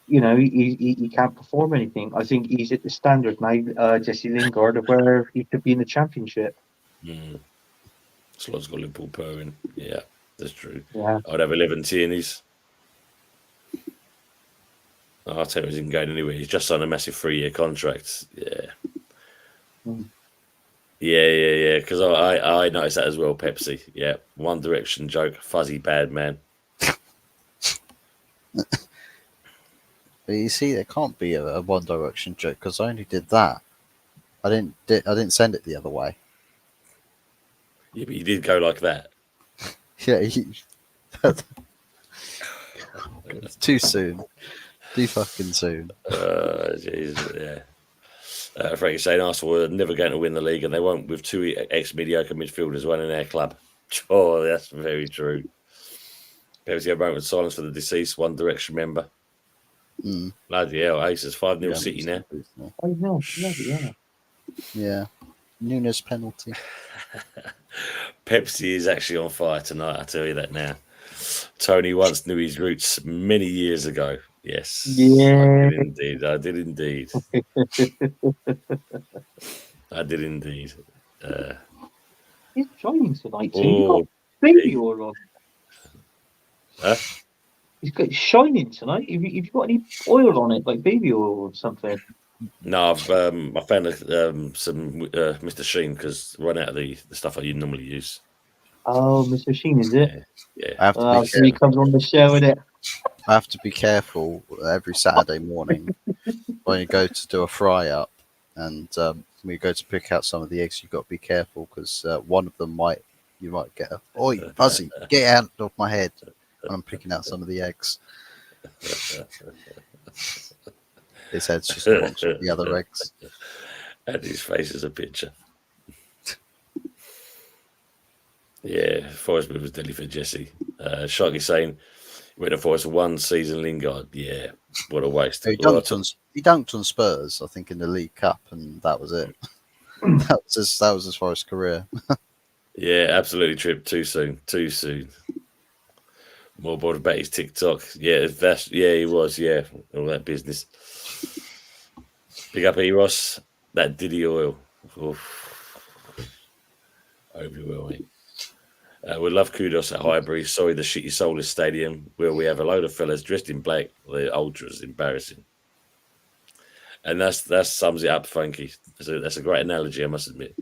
can't perform anything. I think he's at the standard now, Jesse Lingard, of where he could be in the Championship. Slot's got Liverpool purring. Yeah, that's true. Yeah. I'd have 11 tierney's. I'll tell you, he isn't going anywhere. He's just signed a massive 3-year contract. Yeah. Yeah. Because I noticed that as well, Pepsi. Yeah. One Direction joke. Fuzzy bad man. But you see, there can't be a One Direction joke because I only did that. I didn't send it the other way. Yeah, but you did go like that. Yeah. Too soon. Too fucking soon. Jeez, yeah. Frankie saying Arsenal were never going to win the league, and they won't with 2 ex-mediocre midfielders running their club. Oh, that's very true. Pepsi a moment of silence for the deceased One Direction member. Bloody hell, Aces 5-0 City now. I know. Yeah. Yeah. Nunes penalty. Pepsi is actually on fire tonight, I tell you that now. Tony once knew his roots many years ago. Yes. Yeah. I did indeed. I did indeed. He's joining tonight too. You got baby oil on. Huh? He's got shining tonight. Have you got any oil on it, like baby oil or something? No, I found some Mr. Sheen because run out of the stuff I normally use. Oh, Mr. Sheen, is it? Yeah. I have to be So he comes on the show with it. I have to be careful every Saturday morning when you go to do a fry up, and when you go to pick out some of the eggs, you've got to be careful because one of them you might get "Oi, Fuzzy, get out of my head!" when I'm picking out some of the eggs. His head's just amongst the other eggs. And his face is a picture. Yeah, Forest move was deadly for Jesse. Sharky saying, went to Forest for 1 season, Lingard. Yeah, what a waste. He dunked on Spurs, I think, in the League Cup, and that was it. that was as far as career. Yeah, absolutely. Trip too soon. More bothered about his TikTok. Yeah, he was. Yeah, all that business. Big up Eros. That Diddy oil. Oof. Hope you will, mate. We love kudos at Highbury. Sorry, the shitty soulless stadium where we have a load of fellas dressed in black. The ultras, embarrassing. And that sums it up, Frankie. That's a great analogy, I must admit.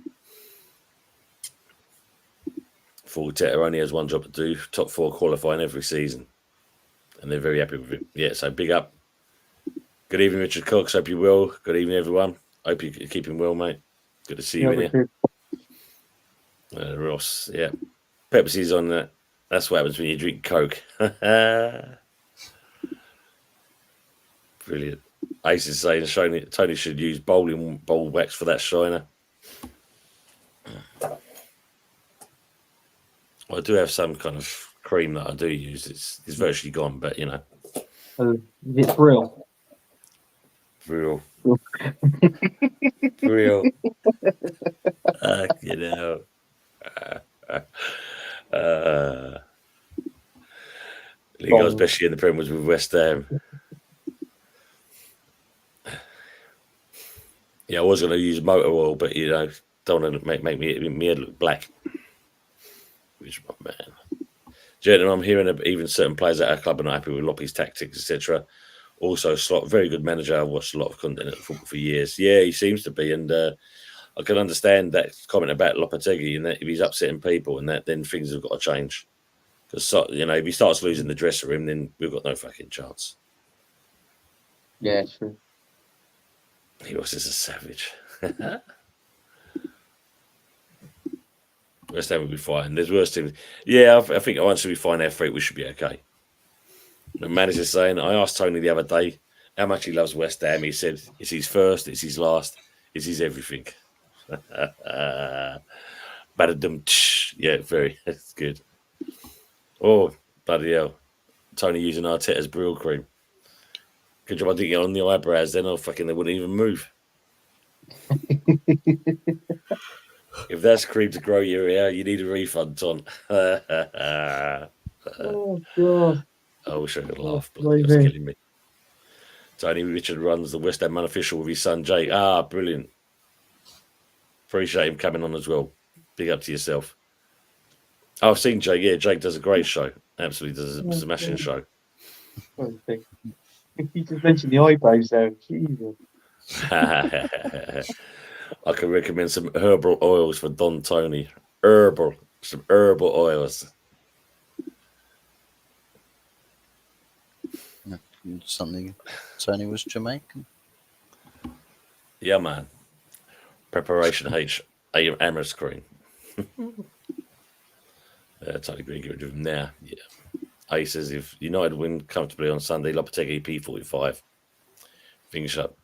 Forteta only has one job to do: top 4 qualifying every season, and they're very happy with it. Yeah, so big up. Good evening, Richard Cox. Hope you will. Good evening, everyone. Hope you're keeping well, mate. Good to see Yeah, you in we here. did. Ross, yeah. Pepsi's on that. That's what happens when you drink Coke. Brilliant. Ace is saying Tony should use bowling ball wax for that shiner. I do have some kind of cream that I do use. It's virtually gone, but you know. Is it real? Real. Real. You know. Lingard's best year in the Prem was with West Ham. Yeah, I was going to use motor oil, but you know, don't want to make me head look black. Which my man. Gentlemen, I'm hearing that even certain players at our club are not happy with Loppy's tactics, etc. Also, Slot, very good manager. I've watched a lot of content at football for years. Yeah, he seems to be, and I can understand that comment about Lopetegui and that if he's upsetting people and that, then things have got to change. Because you know, if he starts losing the dressing room, then we've got no fucking chance. Yeah, true. He was just a savage. West Ham will be fine. There's worse teams. Yeah, I think once we find our feet, we should be okay. The manager's saying, I asked Tony the other day how much he loves West Ham. He said, it's his first, it's his last, it's his everything. Badadum. Yeah, very. That's good. Oh, bloody hell. Tony using Arteta's Brill cream. Good job I didn't get on the eyebrows then, or fucking they wouldn't even move. If that's cream to grow your hair, you need a refund, Ton. Oh, God. I wish I could laugh, but it's killing me. Tony Richard runs the West Ham unofficial with his son Jake. Ah, brilliant. Appreciate him coming on as well. Big up to yourself. Oh, I've seen Jake. Yeah, Jake does a great show. Absolutely does a smashing show. You just mentioned the eyebrows there. Jesus. I can recommend some herbal oils for Don Tony. Some herbal oils. Something. Tony was Jamaican. Yeah, man. Preparation H. Amherst cream. Totally agree. Get rid of him now. Yeah. A says if United win comfortably on Sunday, Lopetegui P45. Finish up.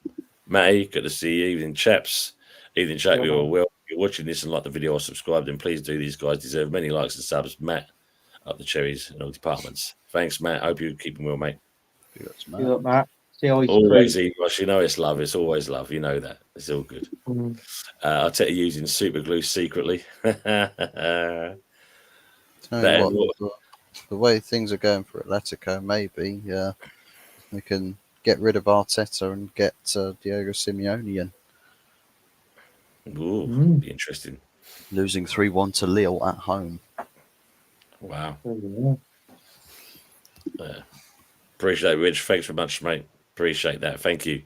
Matty, good to see you. Evening, chaps. Evening, chat. We all well. If you're watching this and like the video or subscribe, then please do. These guys deserve many likes and subs. Matt, up the cherries in all departments. Thanks, Matt. Hope you're keeping well, mate. Good luck, Matt. See how he's always Rush. You know it's love. It's always love. You know that. It's all good. I'll tell you using super glue secretly. The way things are going for Atletico, maybe we can get rid of Arteta and get Diego Simeone in. Ooh, be interesting. Losing 3-1 to Lille at home. Wow. Appreciate it, Rich. Thanks very much, mate. Appreciate that. Thank you.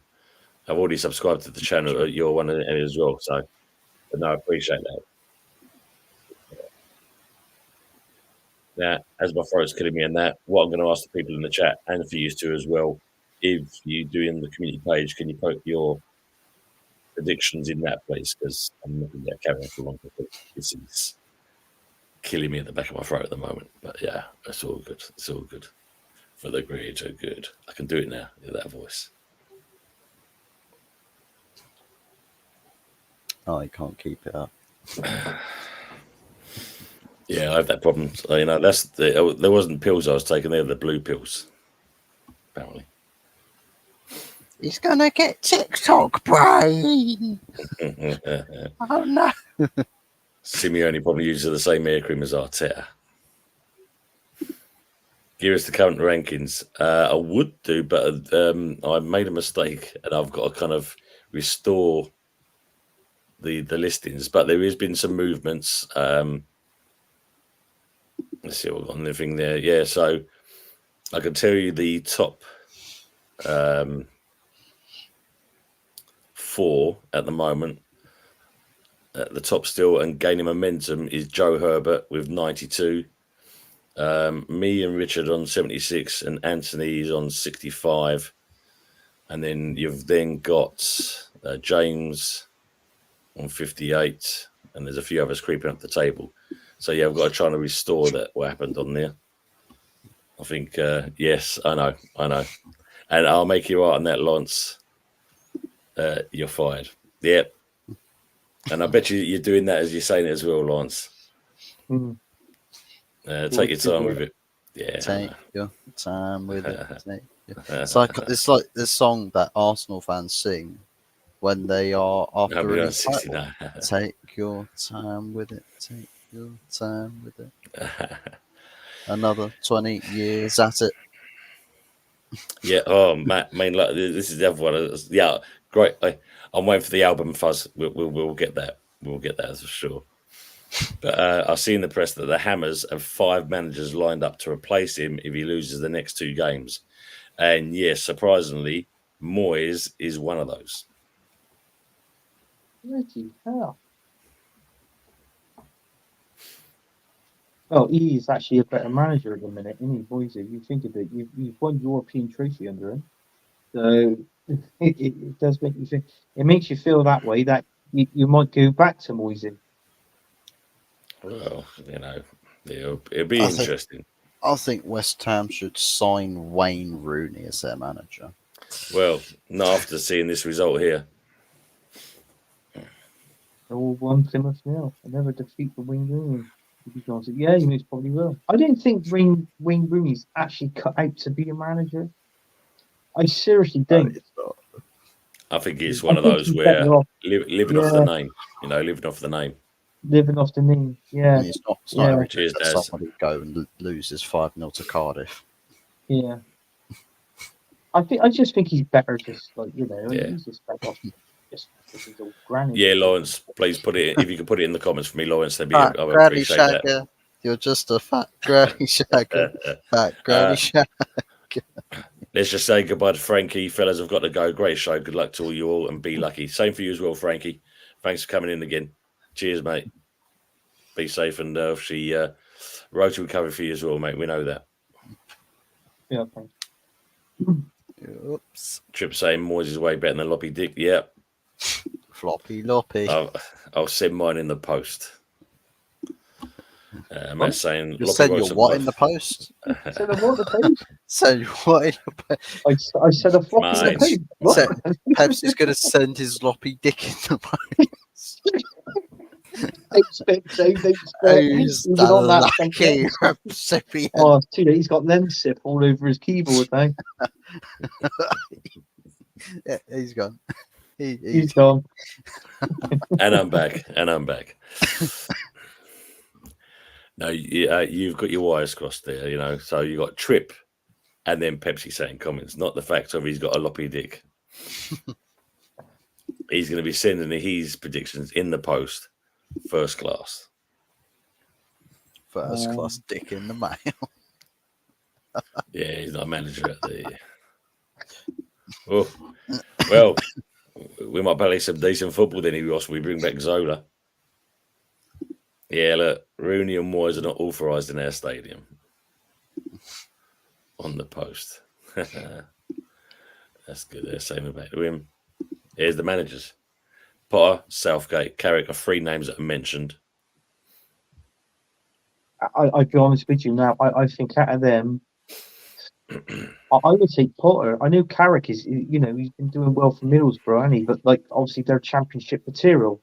I've already subscribed to the channel. You're one of them as well. So, but no, I appreciate that. Now, as my throat's killing me and that, what I'm going to ask the people in the chat and for you two as well, if you do in the community page, can you put your predictions in that place? Because I'm not going to get carried on for long. This is killing me at the back of my throat at the moment. But yeah, it's all good. It's all good. For the greater good. I can do it now with that voice. Oh, you can't keep it up. Yeah, I have that problem. You know, there wasn't pills I was taking. They were the blue pills, apparently. He's gonna get TikTok brain. Oh no! Simeone probably uses the same hair cream as Arteta. Give us the current rankings. I would do, but I made a mistake, and I've got to kind of restore the listings. But there has been some movements. Let's see what we've got on the thing there. Yeah, so I can tell you the top 4 at the moment. At the top still and gaining momentum is Joe Herbert with 92. Me and Richard on 76 and Anthony is on 65. And then you've then got James on 58, and there's a few others creeping up the table. So yeah, I've got to try to restore that what happened on there. I think yes, I know, and I'll make you right on that, Lance. You're fired. Yep. And I bet you're doing that as you're saying it as well, Lance. Take your time with it. Yeah. Take your time with it. It's like this song that Arsenal fans sing when they are after a title. Take your time with it. Take your time with it. Another 20 years at it. Yeah. Oh, Matt. I mean, like, this is the other one. Yeah. Great. I'm waiting for the album fuzz. We'll get that. We'll get that for sure. But I've seen in the press that the Hammers have 5 managers lined up to replace him if he loses the next 2 games. And yes, surprisingly, Moyes is one of those. Bloody hell. Well, he is actually a better manager at the minute, isn't he, Moyes? You think of it, you've won European trophy under him. So it does make you think. It makes you feel that way that you might go back to Moyes. Well, it'll be interesting. I think West Ham should sign Wayne Rooney as their manager. Well, not after seeing this result here. All 1 Plymouth 0. Another defeat for Wayne Rooney. Yeah, he most probably will. I don't think Wayne Rooney's actually cut out to be a manager. I seriously don't. I think it's one of those where living off the name, living off the name. Living off the name, yeah. It's not every time that somebody go and loses 5-0 to Cardiff. Yeah. I just think he's better just he's just better off just his old granny. Yeah, Lawrence, please put it if you could put it in the comments for me, Lawrence, I would granny appreciate shagger. that. You're just a fat granny shagger. Fat granny shagger. Let's just say goodbye to Frankie. Fellas, I've got to go. Great show. Good luck to all you all and be lucky. Same for you as well, Frankie. Thanks for coming in again. Cheers, mate. Be safe and obviously road to recovery for you as well, mate. We know that. Yeah, thanks. Oops. Trip saying Moyes is way better than Loppy Dick. Yep. Floppy Loppy. I'll send mine in the post. Matt's saying you'll send your what in the post? Send a what in the post? Send what in the post? I said a flop in the post. Pepsi's going to send his Loppy Dick in the post. Who's the lucky recipient? Oh, too late. He's got Lemsip all over his keyboard now. Yeah, he's gone. He's gone. And I'm back. No, you've got your wires crossed there, So you got Trip and then Pepsi saying comments, not the fact of he's got a loppy dick. He's going to be sending his predictions in the post, first class. First class dick in the mail. Yeah, he's not a manager at the. Oh, well, we might play some decent football then if we bring back Zola. Yeah, look, Rooney and Moyes are not authorised in our stadium. On the post. That's good. They're saying about him. Here's the managers. Potter, Southgate, Carrick are 3 names that are mentioned. I'll be honest with you now. I think out of them, I would take Potter. I know Carrick is, he's been doing well for Middlesbrough, hasn't he? But obviously they're championship material.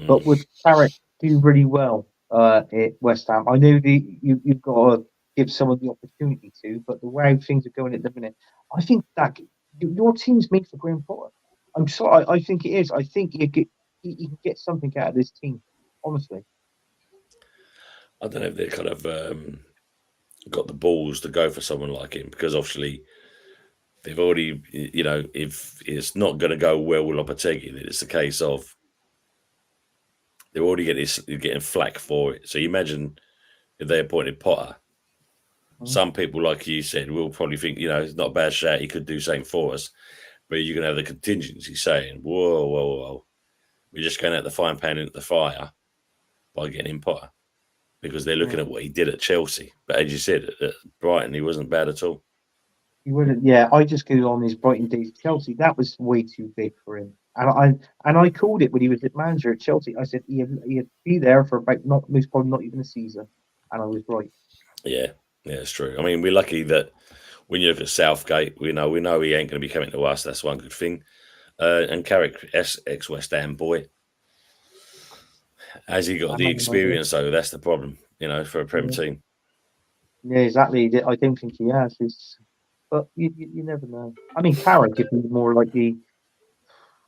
But would Carrick do really well at West Ham? I know you've got to give someone the opportunity to, but the way things are going at the minute, I think that your team's made for Graham Potter. I'm sorry, I think it is. I think you can get something out of this team, honestly. I don't know if they kind of got the balls to go for someone like him because obviously they've already, if it's not going to go well with Lopetegui, then it's the case of they're already getting flack for it. So you imagine if they appointed Potter, some people, like you said, will probably think, it's not a bad shout. He could do something for us. But you're going to have the contingency saying, whoa. We're just going to have the frying pan into the fire by getting in Potter. Because they're looking at what he did at Chelsea. But as you said, at Brighton, he wasn't bad at all. He wouldn't, yeah. I just go on his Brighton days at Chelsea. That was way too big for him. And I called it when he was the manager at Chelsea. I said he'd be there for about most probably not even a season, and I was right. Yeah, it's true. I mean, we're lucky that when you look at Southgate, we know he ain't going to be coming to us. That's one good thing. And Carrick, ex West Ham boy, has he got the experience? Though that's the problem, for a Prem team. Yeah, exactly. I don't think he has. But you never know. I mean, Carrick could be more like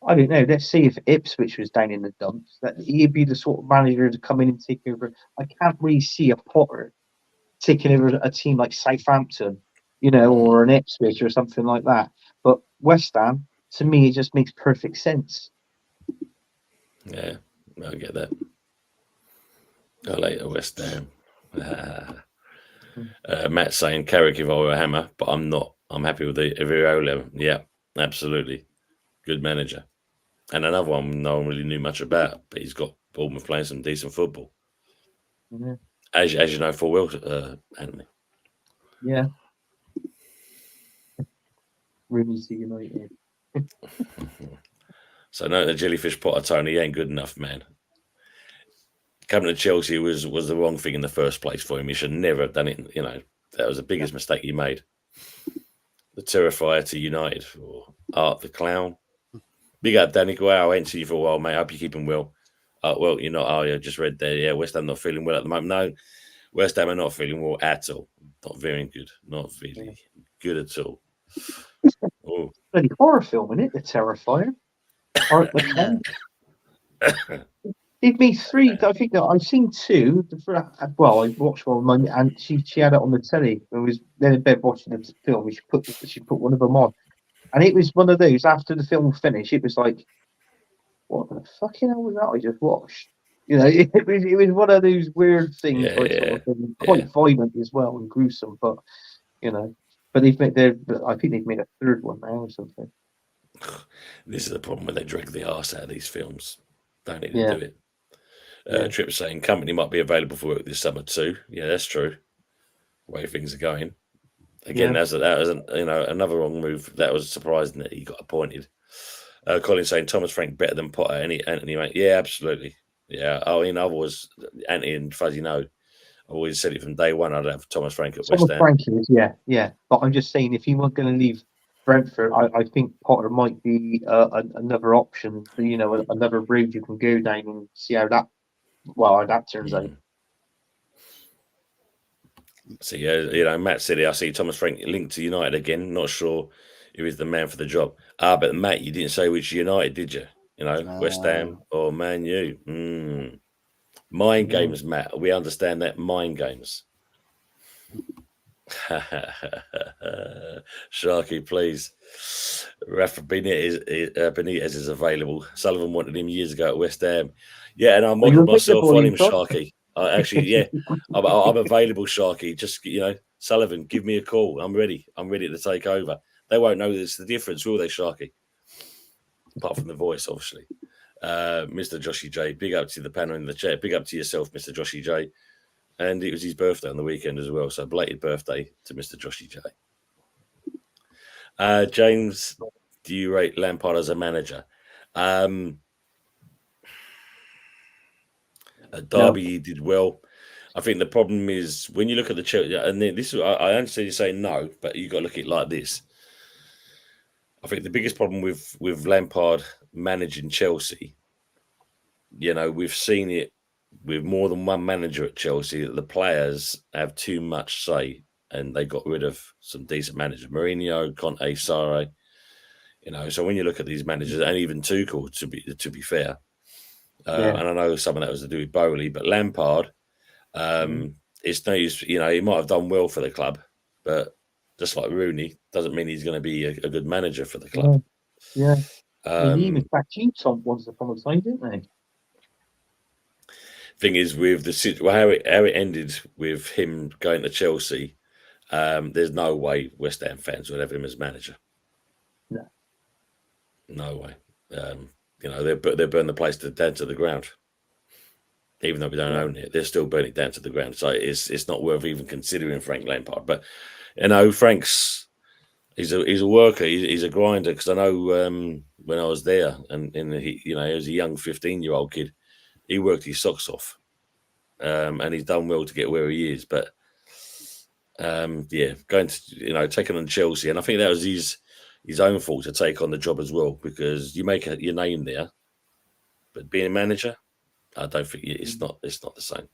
I don't know. Let's see if Ipswich was down in the dumps. That he'd be the sort of manager to come in and take over. I can't really see a Potter taking over a team like Southampton, or an Ipswich or something like that. But West Ham, to me, it just makes perfect sense. Yeah, I get that. I like West Ham. Matt saying Carrick if I were a hammer, but I'm not. I'm happy with the Viola. Yeah, absolutely. Good manager. And another one no one really knew much about, but he's got Bournemouth playing some decent football. Mm-hmm. As you know full well, Anthony. Yeah. Rooney to United. So no, the jellyfish Potter, Tony, he ain't good enough, man. Coming to Chelsea was the wrong thing in the first place for him. He should never have done it. That was the biggest mistake he made. The Terrifier to United, or Art the Clown. Big up, Danny. Wow, I ain't seen you for a while, mate. I hope you're keeping well. Well, you're not, are you? Just read there. Yeah, West Ham not feeling well at the moment. No, West Ham are not feeling well at all. Not very good. Not really good at all. Oh, bloody horror film, isn't it? The Terrifier. Art the Clown. They've made 3. I think that I've seen 2. Well, I watched one, and she had it on the telly. I was then in bed watching the film. She put one of them on, and it was one of those. After the film finished, it was like, what the fucking hell was that I just watched? It was one of those weird things. Quite violent as well and gruesome, but But they've made I think they've made a 3rd one now or something. This is the problem when they drag the arse out of these films. Don't need to do it. Trip saying company might be available for work this summer too. Yeah, that's true. The way things are going. Again, that was another wrong move. That was surprising that he got appointed. Colin saying Thomas Frank better than Potter. Anthony, mate. Yeah, absolutely. Yeah. I mean, Anthony and Fuzzy know. I always said it from day one. I'd have Thomas Frank at West Ham. Frank is, yeah. But I'm just saying, if he weren't going to leave Brentford, I think Potter might be another option. Another route you can go down and see how that turns out. So Matt said, I see Thomas Frank linked to United again. Not sure if he's the man for the job. But Matt, you didn't say which United, did you? West Ham or Man U? Mind games, Matt. We understand that. Mind games. Sharky, please. Rafa Benitez is available. Sullivan wanted him years ago at West Ham. Yeah, and I modeled myself on him, Sharky. I'm available, Sharky. Just Sullivan, give me a call. I'm ready. I'm ready to take over. They won't know there's the difference, will they, Sharky? Apart from the voice, obviously. Mr. Joshy J, big up to the panel in the chat. Big up to yourself, Mr. Joshy J. And it was his birthday on the weekend as well. So belated birthday to Mr. Joshy J. James, do you rate Lampard as a manager? At Derby, he did well. I think the problem is when you look at the Chelsea, and this I understand you saying no, but you got to look at it like this. I think the biggest problem with Lampard managing Chelsea, we've seen it with more than one manager at Chelsea, that the players have too much say, and they got rid of some decent managers. Mourinho, Conte, Sarri. So when you look at these managers, and even Tuchel, to be fair, and I know some of that was to do with Bowley, but Lampard, it's no use. He might have done well for the club, but just like Rooney, doesn't mean he's going to be a good manager for the club. Yeah. He even backed Chiefs on once upon a time, didn't they? Thing is, with how it ended with him going to Chelsea, there's no way West Ham fans would have him as manager. No way. They burn the place down to the ground. Even though we don't own it, they're still burning it down to the ground. So it's not worth even considering Frank Lampard. But Frank's He's a worker. He's a grinder. Because I know when I was there, and he was a young 15-year-old kid. He worked his socks off, and he's done well to get where he is. But going to taking on Chelsea, and I think that was his own fault to take on the job as well, because you make your name there, but being a manager, I don't think it's not the same.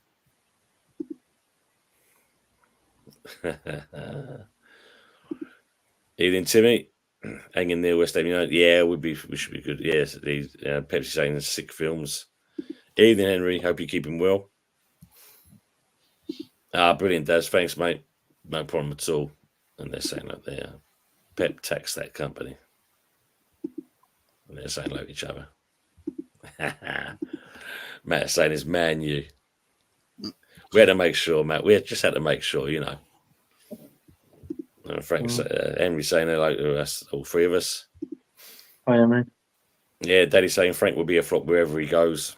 Evening, Timmy. Hanging near West Ham United. Yeah, we should be good. Yes, these Pepsi saying sick films. Evening, Henry. Hope you're keeping well. Brilliant, Daz. Thanks, mate. No problem at all. And they're saying that there. Pep tax that company. And they're saying like each other. Matt saying it's Man U. We had to make sure, Matt. We just had to make sure, And Frank's Henry saying they're like us, all three of us. Hi, Henry. Yeah, Daddy's saying Frank will be a flop wherever he goes.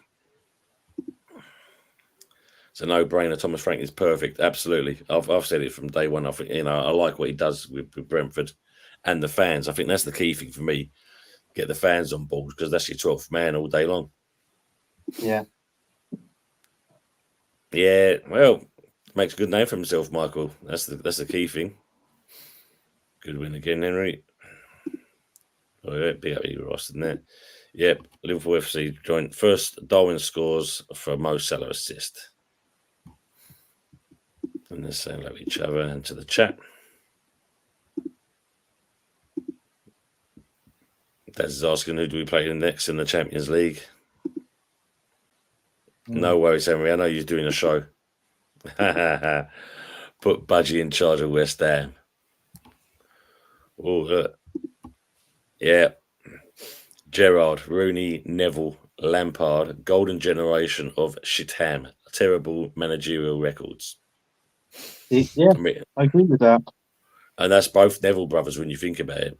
It's a no-brainer. Thomas Frank is perfect. Absolutely. I've said it from day one. I think I like what he does with Brentford and the fans. I think that's the key thing for me. Get the fans on board, because that's your 12th man all day long. Yeah. Yeah. Well, makes a good name for himself, Michael. That's the key thing. Good win again, Henry. Oh, yeah, big up you, Ross, isn't it? Yep. Liverpool FC joint first. Darwin scores for Mo Salah assist. And they're saying like each other into the chat. That's asking who do we play next in the Champions League. No worries, Henry. I know you're doing a show. Put Budgie in charge of West Ham. Oh, look. Yeah. Gerrard, Rooney, Neville, Lampard, golden generation of Shitham. Terrible managerial records. Yeah, I agree with that. And that's both Neville brothers when you think about it.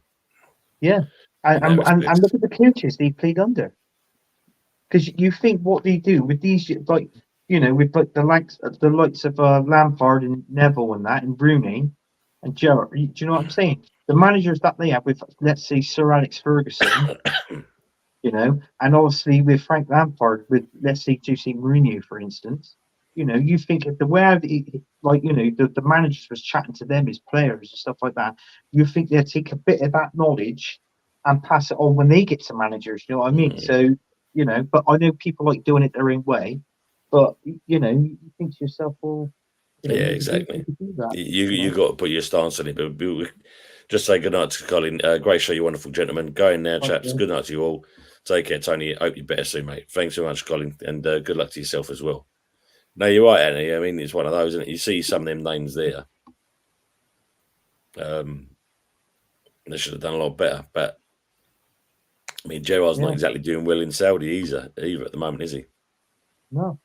Yeah. And look at the coaches they played under. Because you think what they do with these, with the likes of Lampard and Neville and that, and Rooney and Gerrard. Do you know what I'm saying? The managers that they have with, let's say, Sir Alex Ferguson, and obviously with Frank Lampard, with, let's say, Jose Mourinho, for instance, you think of the way the managers was chatting to them as players and stuff like that, you think they'd take a bit of that knowledge and pass it on when they get to managers, you know what I mean? So, but I know people like doing it their own way, but, you think to yourself, well, yeah, exactly. You got to put your stance on it, but just say good night to Colin. Great show, you wonderful gentlemen. Go in there, chaps. Good night to you all. Take care, Tony. Hope you're better soon, mate. Thanks so much, Colin, and good luck to yourself as well. No, you're right, Annie. I mean, it's one of those, isn't it? You see some of them names there. They should have done a lot better, but I mean, Gerrard's not exactly doing well in Saudi either at the moment, is he? No.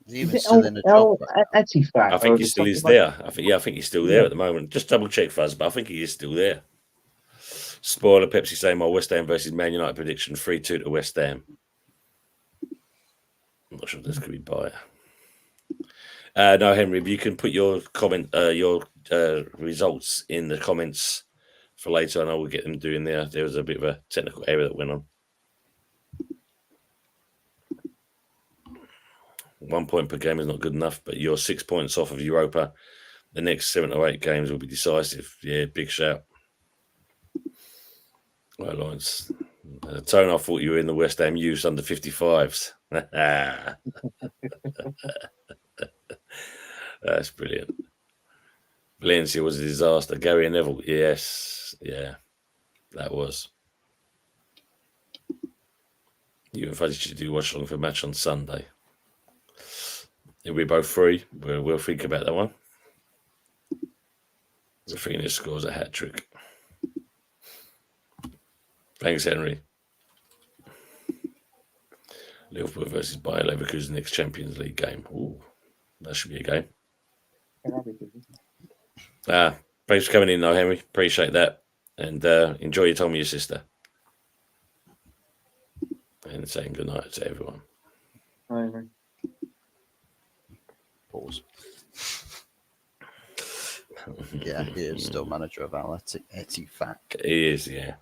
Is he still in a job? I think he still is there. I think he's still there at the moment. Just double check, Fuzz, but I think he is still there. Spoiler, Pepsi saying my West Ham versus Man United prediction 3-2 to West Ham. I'm not sure if this could be by. No, Henry, if you can put your comment, your results in the comments for later, I know we'll get them doing there. There was a bit of a technical error that went on. 1 point per game is not good enough, but you're 6 points off of Europa. The next 7 or 8 games will be decisive. Yeah, big shout. Right, Lawrence. Tone, I thought you were in the West Ham youth under 55s. That's brilliant. Valencia was a disaster. Gary Neville, yes. Yeah, that was. You and Fuzzy should do watch along for a match on Sunday. If we're both free, we'll think about that one. Rafinha scores a hat trick. Thanks, Henry. Liverpool versus Bayer Leverkusen next Champions League game. Ooh, that should be a game. Thanks for coming in, though, Henry. Appreciate that. And enjoy your time with your sister. And saying good night to everyone. Hi, Henry. Pause. Yeah, he is still manager of Al Ettifaq. He is, yeah.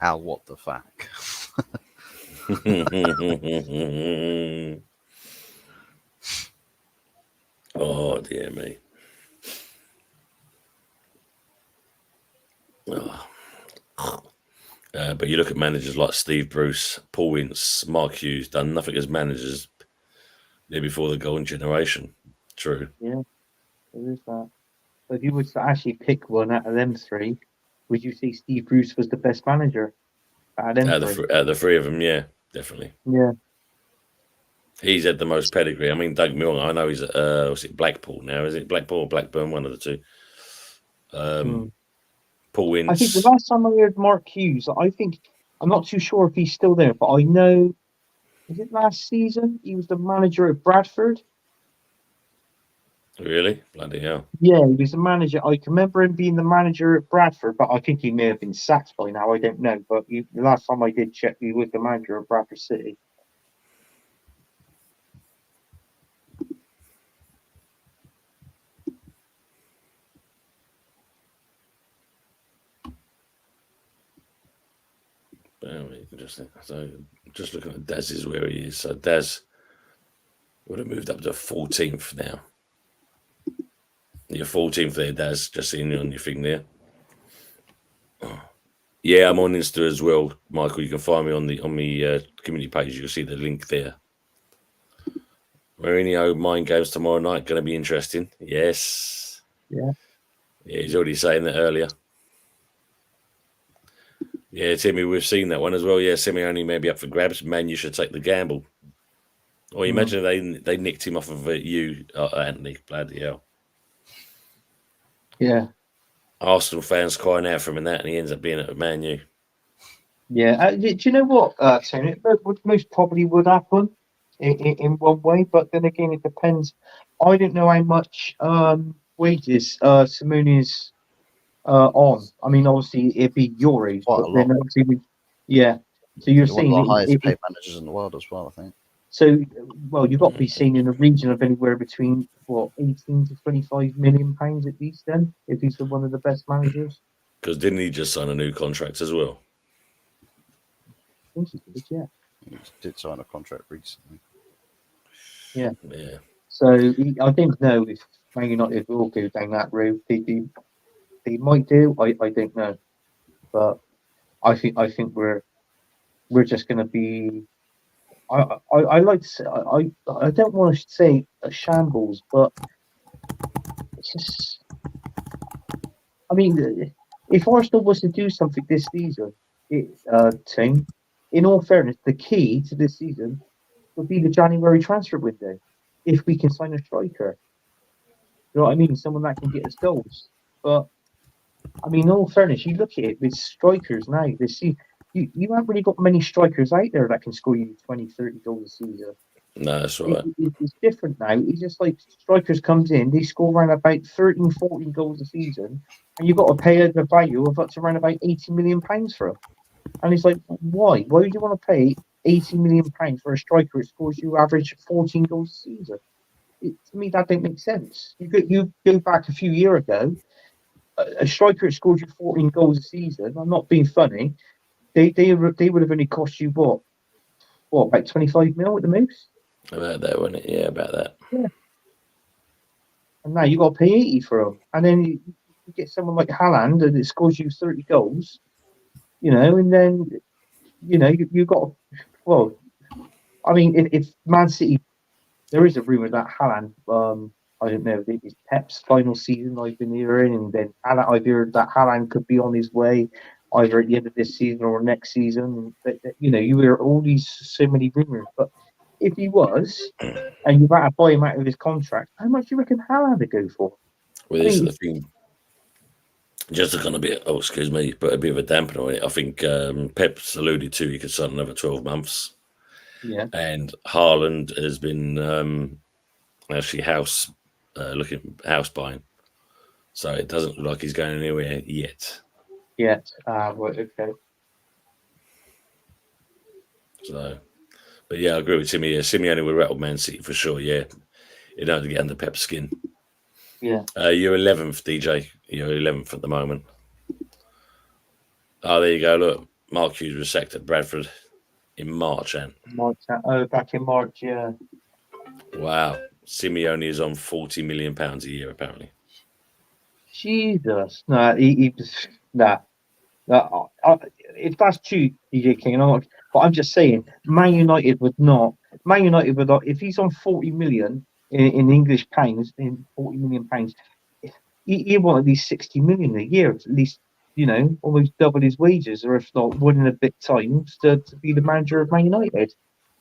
Al, what the fuck? Oh, dear me. Oh. But you look at managers like Steve Bruce, Paul Ince, Mark Hughes, done nothing as managers there before the golden generation. True. Yeah, there is that. But if you were to actually pick one out of them three, would you say Steve Bruce was the best manager out of them three? Out of the three of them, yeah, definitely. Yeah. He's had the most pedigree. I mean, Doug Milne, I know he's what's it, Blackpool now, is it? Blackpool or Blackburn, one of the two. Paul Ince. I think the last time I heard Mark Hughes, I'm not too sure if he's still there, but I know, is it last season? He was the manager at Bradford. Really? Bloody hell. Yeah, he was the manager. I can remember him being the manager at Bradford, but I think he may have been sacked by now. I don't know. But the last time I did check, he was the manager of Bradford City. Just looking at Daz's where he is. So Daz would have moved up to 14th now. You're 14th there, Daz. Just seeing you on your thing there. Yeah, I'm on Insta as well, Michael. You can find me on the community page. You'll see the link there. Mourinho mind games tomorrow night. Going to be interesting. Yes. Yeah. Yeah, he's already saying that earlier. Yeah, Timmy, we've seen that one as well. Yeah, Simeone may be up for grabs. Man, you should take the gamble. Or imagine if they nicked him off of you, Anthony. Bloody hell. Yeah. Arsenal fans crying out for him and that, and he ends up being at Man U. Yeah. Do you know what, Tony? It most probably would happen in one way, but then again, it depends. I don't know how much wages Simone's on. I mean, obviously, it'd be euros, Quite but a then lot. obviously, yeah. So you're He's one of saying the highest paid managers in the world as well, I think. so, well, you've got to be seen in a region of anywhere between 18 to 25 million pounds at least. Then, if he's one of the best managers, Because didn't he just sign a new contract as well? I think he did. Yeah. He did sign a contract recently. Yeah. Yeah. So I don't know if Man United will go down that route. They might do. I don't know, but I think we're just going to be. I like to say, I don't want to say a shambles, but it's just. I mean, if Arsenal was to do something this season, team, in all fairness, the key to this season would be the January transfer window. If we can sign a striker, you know what I mean, someone that can get us goals. But I mean, in all fairness, you look at it with strikers now. You haven't really got many strikers out there that can score you 20, 30 goals a season. No, that's right. It's different now. It's just like strikers comes in, they score around about 13, 14 goals a season, and you've got to pay the value of up to around about £80 million for them. And it's like, why? Why would you want to pay £80 million for a striker that scores you average 14 goals a season? To me, that don't make sense. You go back a few years ago, a striker that scored you 14 goals a season, I'm not being funny, they would have only cost you what, about 25 mil at the most? About that, wasn't it? Yeah, about that. Yeah. And now you got to pay 80 for them. And then you get someone like Haaland and it scores you 30 goals, and then, you got, well, I mean, if Man City, there is a rumour that Haaland, I don't know, it's Pep's final season I've been hearing, and then I've heard that Haaland could be on his way either at the end of this season or next season. But, you hear all these, so many rumours, but if he was, and you had to buy him out of his contract, how much do you reckon Haaland would go for? Well, this is the thing. Just to kind of be, excuse me, but a bit of a dampener on it. I think Pep's alluded to he could sign another 12 months. Yeah. And Haaland has been actually house buying. So it doesn't look like he's going anywhere yet. Yet. Right, okay. So, but yeah, I agree with Timmy. Yeah, Simeone would rattle Man City for sure. Yeah, you'd have to get under Pep's skin. Yeah. You're 11th, DJ. You're 11th at the moment. Oh, there you go. Look, Mark Hughes was sacked at Bradford in March, and Back in March, yeah. wow, Simeone is on £40 million a year, apparently. Jesus. No, he was nah. If that's true, DJ King, but I'm just saying, Man United would not. Man United would not. If he's on 40 million in English pounds, in 40 million pounds, he want at least 60 million a year, at least, almost double his wages, or if not, winning a big times to be the manager of Man United.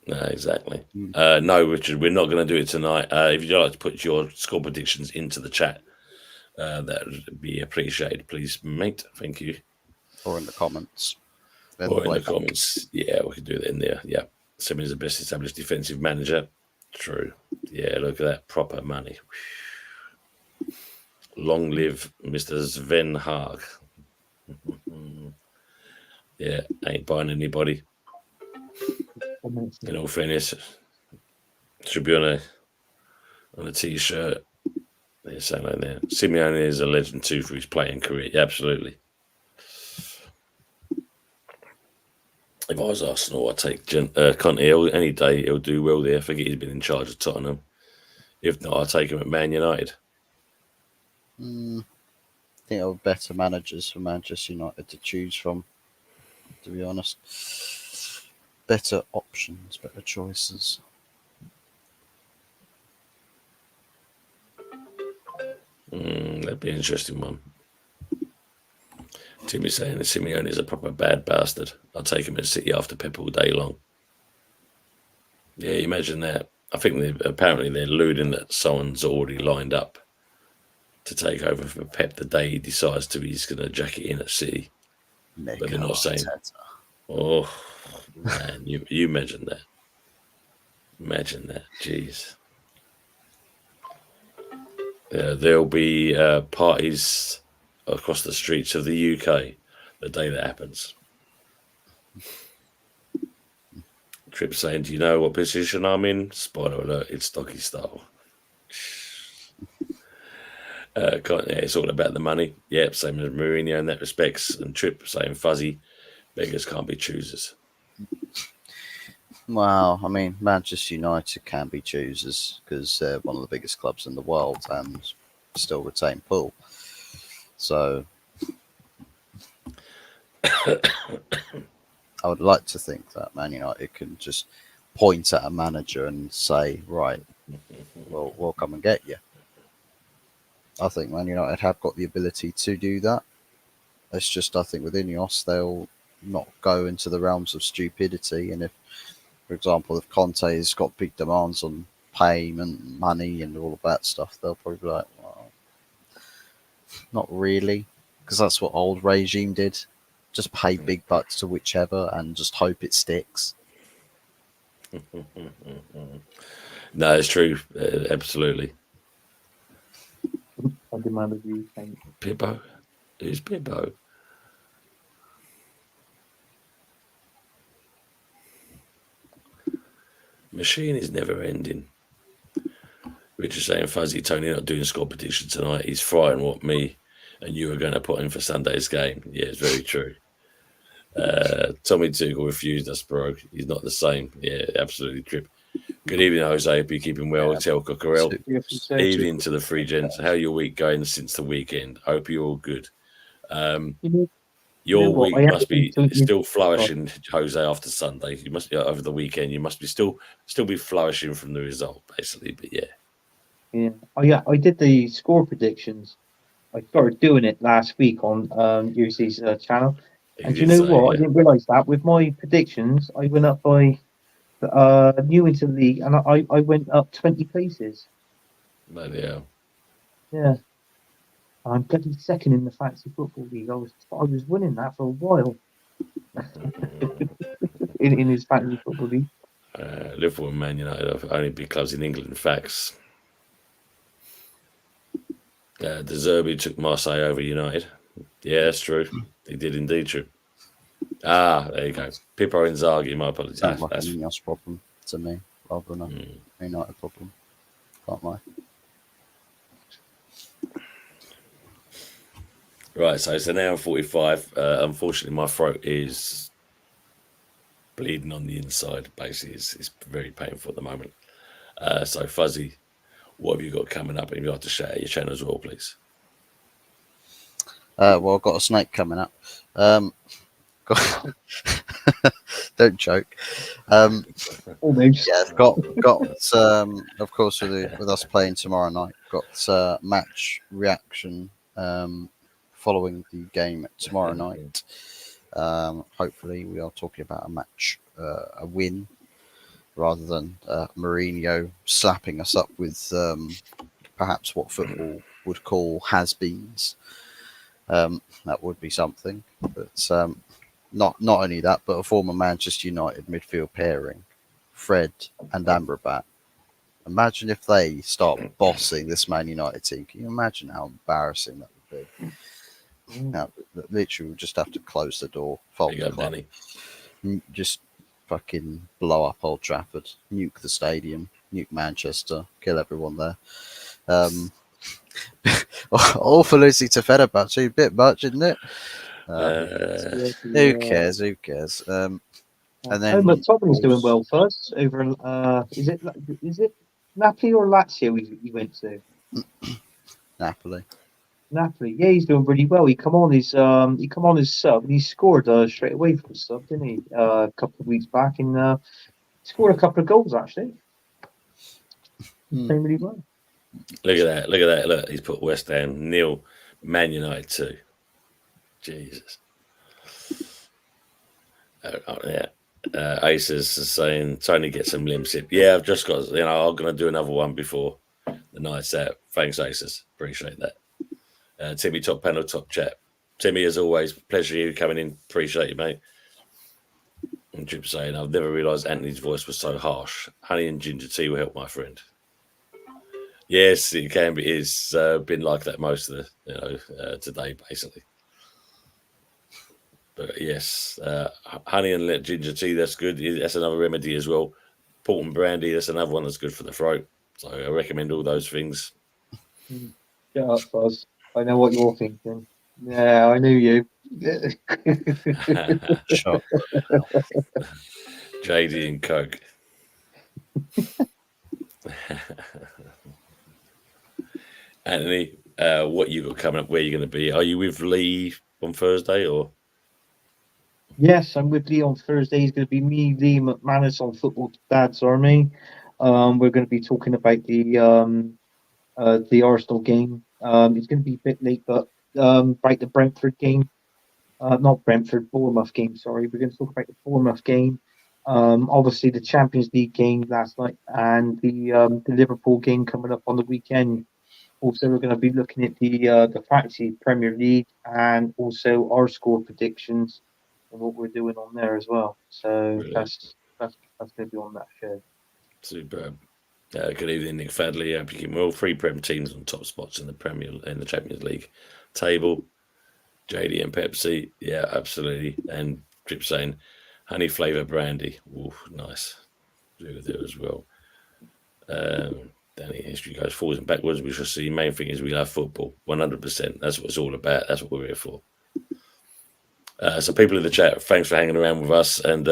No, exactly. No, Richard, we're not going to do it tonight. If you'd like to put your score predictions into the chat, that would be appreciated, please, mate. Thank you. Or in the comments. Or in the comments. Yeah, we could do it in there. Yeah. Simmons is the best established defensive manager. True. Yeah, look at that. Proper money. Long live Mr. Sven Haag. Yeah, ain't buying anybody. In all fairness, should be on a t-shirt. There's something there. Simeone is a legend too for his playing career. Yeah, absolutely. If I was Arsenal, I'd take Conte any day. He'll do well there. I forget he's been in charge of Tottenham. If not, I'll take him at Man United. I think there are better managers for Manchester United to choose from, to be honest. Better options, better choices. That'd be an interesting one. Timmy's saying that Simeone is a proper bad bastard. I'll take him at City after Pep all day long. Yeah, imagine that. I think apparently they're alluding that someone's already lined up to take over for Pep the day he decides he's going to jack it in at City. But they're not saying. Oh, man, you imagine that. Imagine that. Jeez. There'll be parties across the streets of the UK the day that happens. Trip saying, do you know what position I'm in? Spoiler alert, it's doggy style. It's all about the money. Yep, same as Mourinho in that respects. And Trip saying fuzzy, beggars can't be choosers. Well, I mean, Manchester United can be choosers because they're one of the biggest clubs in the world and still retain pull. So I would like to think that Man United can just point at a manager and say, right, we'll come and get you. I think Man United have got the ability to do that. It's just, I think with Ineos, they'll not go into the realms of stupidity. And if, for example, if Conte has got big demands on payment, money and all of that stuff, they'll probably be like, well, not really. Because that's what old regime did. Just pay big bucks to whichever and just hope it sticks. No, it's true. Absolutely. I demand of you. Thank you. Pippo? Who's Pippo? Machine is never ending. Richard saying, Fuzzy, Tony not doing score prediction tonight. He's frying what me and you are going to put in for Sunday's game. Yeah, it's very true. Tommy Tuchel refused us, bro. He's not the same. Yeah, absolutely trip. Good evening, Jose. Hope you're keeping well. Yeah. Tell Cockerell. Evening to the free gents. How your week going since the weekend? Hope you're all good. Your week must be still flourishing, Jose, after Sunday. You must be over the weekend. You must be still be flourishing from the result, basically. But yeah. I did the score predictions. I started doing it last week on UC's channel. And you know what? Yeah. I didn't realise that with my predictions, I went up by new into the league, and I went up 20 places. Bloody hell. Yeah. I'm bloody second in the fantasy football league. I was winning that for a while. in his fantasy football league. Liverpool and Man United are only big clubs in England. Facts. De Zerbi took Marseille over United. Yeah, that's true. He did indeed, true. There you go. Pippo Inzaghi, my apologies. Sounds like an Ineos problem to me, rather than a United problem. Can't lie. Right, so it's an hour and 45. Unfortunately, my throat is bleeding on the inside. Basically, it's very painful at the moment. So, Fuzzy, what have you got coming up? And you'd like to share your channel as well, please. Well, I've got a snake coming up. Don't joke. Almost. Yeah, got of course with us playing tomorrow night. Got match reaction following the game tomorrow night. Hopefully, we are talking about a match, a win, rather than Mourinho slapping us up with perhaps what football would call has-beens. That would be something. But not only that, but a former Manchester United midfield pairing, Fred and Amrabat. Imagine if they start bossing this Man United team. Can you imagine how embarrassing that would be? Now, literally, we'll just have to close the door, fold There you the go, club, Danny. just fucking blow up Old Trafford, nuke the stadium, nuke Manchester, kill everyone there. All for losing to Fenerbahce, a bit much, isn't it? Who cares? Who cares? And then Tottenham's doing well first over. Is it Napoli or Lazio he went to? Napoli. Napoli, yeah, he's doing really well. He come on his sub and he scored straight away from sub, didn't he? A couple of weeks back and scored a couple of goals actually. Playing really well. Look at that. Look at that. Look, he's put West Ham nil, Man United 2. Jesus. Yeah. Aces is saying Tony get some limb sip. Yeah, I've just got, I'm going to do another one before the night's out. Thanks, Aces. Appreciate that. Timmy, top panel, top chat. Timmy, as always, pleasure you coming in. Appreciate you, mate. And Chip saying, I've never realised Anthony's voice was so harsh. Honey and ginger tea will help, my friend. Yes, it can be. It's been like that most of the, today, basically. But yes, honey and ginger tea, that's good. That's another remedy as well. Port and brandy, that's another one that's good for the throat. So I recommend all those things. Shut up, Buzz. I know what you're thinking. Yeah, I knew you. Shut JD and Coke. Anthony, what you got coming up? Where are you going to be? Are you with Lee on Thursday or? Yes, I'm with Lee on Thursday. He's going to be me, Lee McManus on Football Dad's Army. We're going to be talking about the Arsenal game. It's going to be a bit late, but about the Brentford game. Not Brentford, Bournemouth game, sorry. We're going to talk about the Bournemouth game. Obviously, the Champions League game last night and the Liverpool game coming up on the weekend. Also, we're going to be looking at the Fantasy Premier League and also our score predictions and what we're doing on there as well. So that's going to be on that show. Superb. Good evening, Nick Fadley. Hope you keep well. 3 Prem teams on top spots in the Champions League table. JD and Pepsi, yeah, absolutely. And Trip saying honey flavour brandy. Ooh, nice. Do with it as well. Danny, history goes forwards and backwards. We shall see. Main thing is we love football. 100%. That's what it's all about. That's what we're here for. So people in the chat, thanks for hanging around with us. And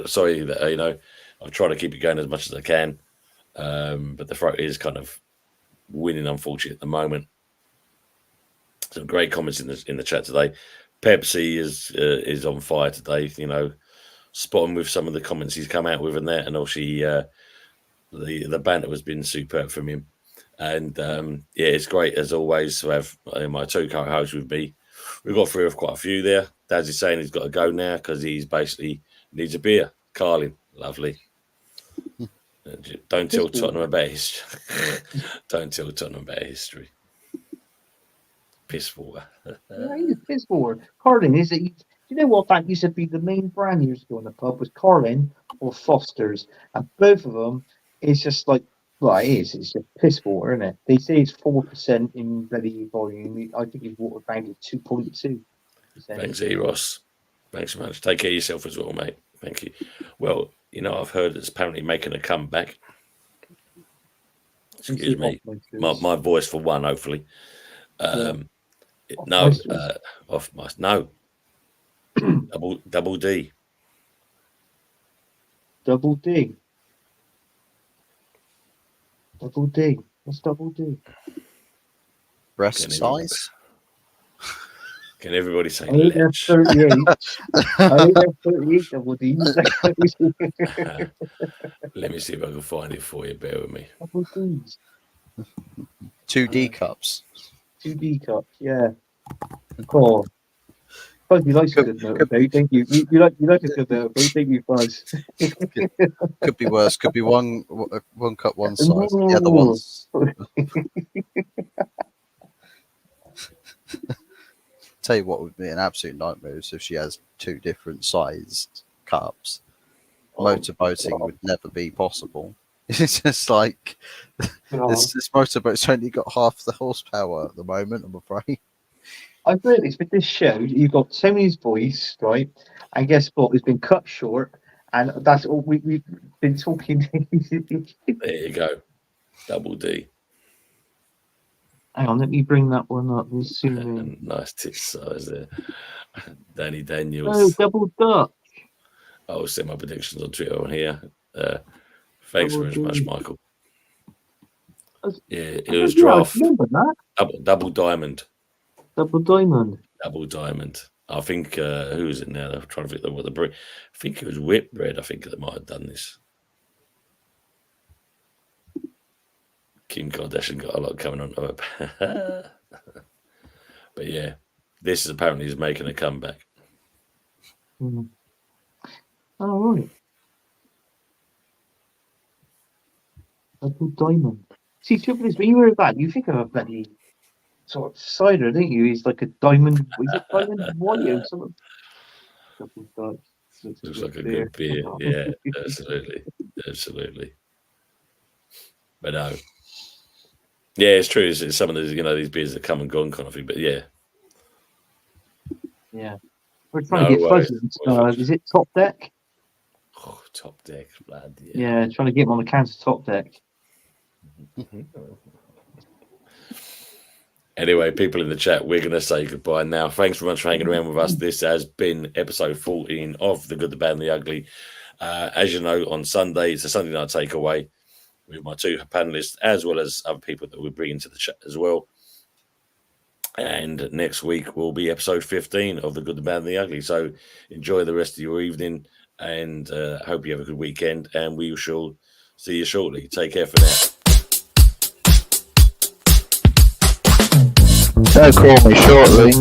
sorry that I've tried to keep it going as much as I can, but the throat is kind of winning, unfortunately, at the moment. Some great comments in the chat today. Pepsi is on fire today. Spot on with some of the comments he's come out with in there, and obviously the banter has been superb from him. And yeah, it's great as always to have my 2 co-hosts with me. We've got through quite a few there. Daz is saying he's got to go now because he's basically needs a beer. Carlin, lovely. Don't tell Tottenham about history. Don't tell Tottenham about history. Piss water. Yeah, he's a piss water. Carlin, is it? Do you know what that used to be? The main brand years ago in the pub was Carlin or Foster's, and both of them, it's just like, well, it is. It's just piss water, isn't it? They say it's 4% in bloody volume. I think it's water bound at 2.2%. Thanks, Eros. Thanks so much. Take care of yourself as well, mate. Thank you. Well, I've heard it's apparently making a comeback. Excuse me. My voice for one, hopefully. No, Monsters. off my no. double D. Double D. Double D. What's double D? Breast Can everybody, size. can everybody say AF letch? 38. AF 38 double D. Let me see if I can find it for you. Bear with me. Double D's. 2D cups. 2D cups, yeah. Cool. Fuzz, you like a good motorboat, thank you. You like a good motorboat, thank you, Fuzz. Could be worse. Could be one cup one size. The other one's. Tell you what would be an absolute nightmare is if she has 2 different sized cups. Motorboating would never be possible. It's just like this motorboat's only got half the horsepower at the moment, I'm afraid. I've noticed with this show, you've got Tony's voice, right? And guess what? It's been cut short, and that's all we've been talking. There you go. Double D. Hang on, let me bring that one up. We'll zoom in. Nice tit size there. Danny Oh, Daniels. double duck. I'll send my predictions on Twitter on here. Thanks very much, Michael. Yeah, it was draft. I remember that. Double diamond. Double diamond. Double diamond. I think who is it now? I'm trying to think what the breed. I think it was Whitbread. I think that might have done this. Kim Kardashian got a lot coming on to her. But yeah, this is apparently is making a comeback. Mm. Oh, right. Double diamond. See, trouble is, when you hear that, you think of a bloody sort of cider, don't you? He's like a diamond. Is it diamond white or something? Double Dutch. Looks like a good beer. Yeah, absolutely. Absolutely. But no. Yeah, it's true. It's some of these, these beers that come and gone kind of thing. But yeah. Yeah. We're trying to get Fuzzy. Is it Top Deck? Oh, Top Deck. Blood, yeah, trying to get him on the counter Top Deck. Anyway, people in the chat, we're going to say goodbye now. Thanks very much for hanging around with us. This has been episode 14 of The Good, the Bad, and the Ugly. As you know, on Sunday, it's a Sunday night takeaway with my 2 panelists, as well as other people that we bring into the chat as well. And next week will be episode 15 of The Good, the Bad, and the Ugly. So enjoy the rest of your evening, and hope you have a good weekend. And we shall see you shortly. Take care for now. Don't call me shortly.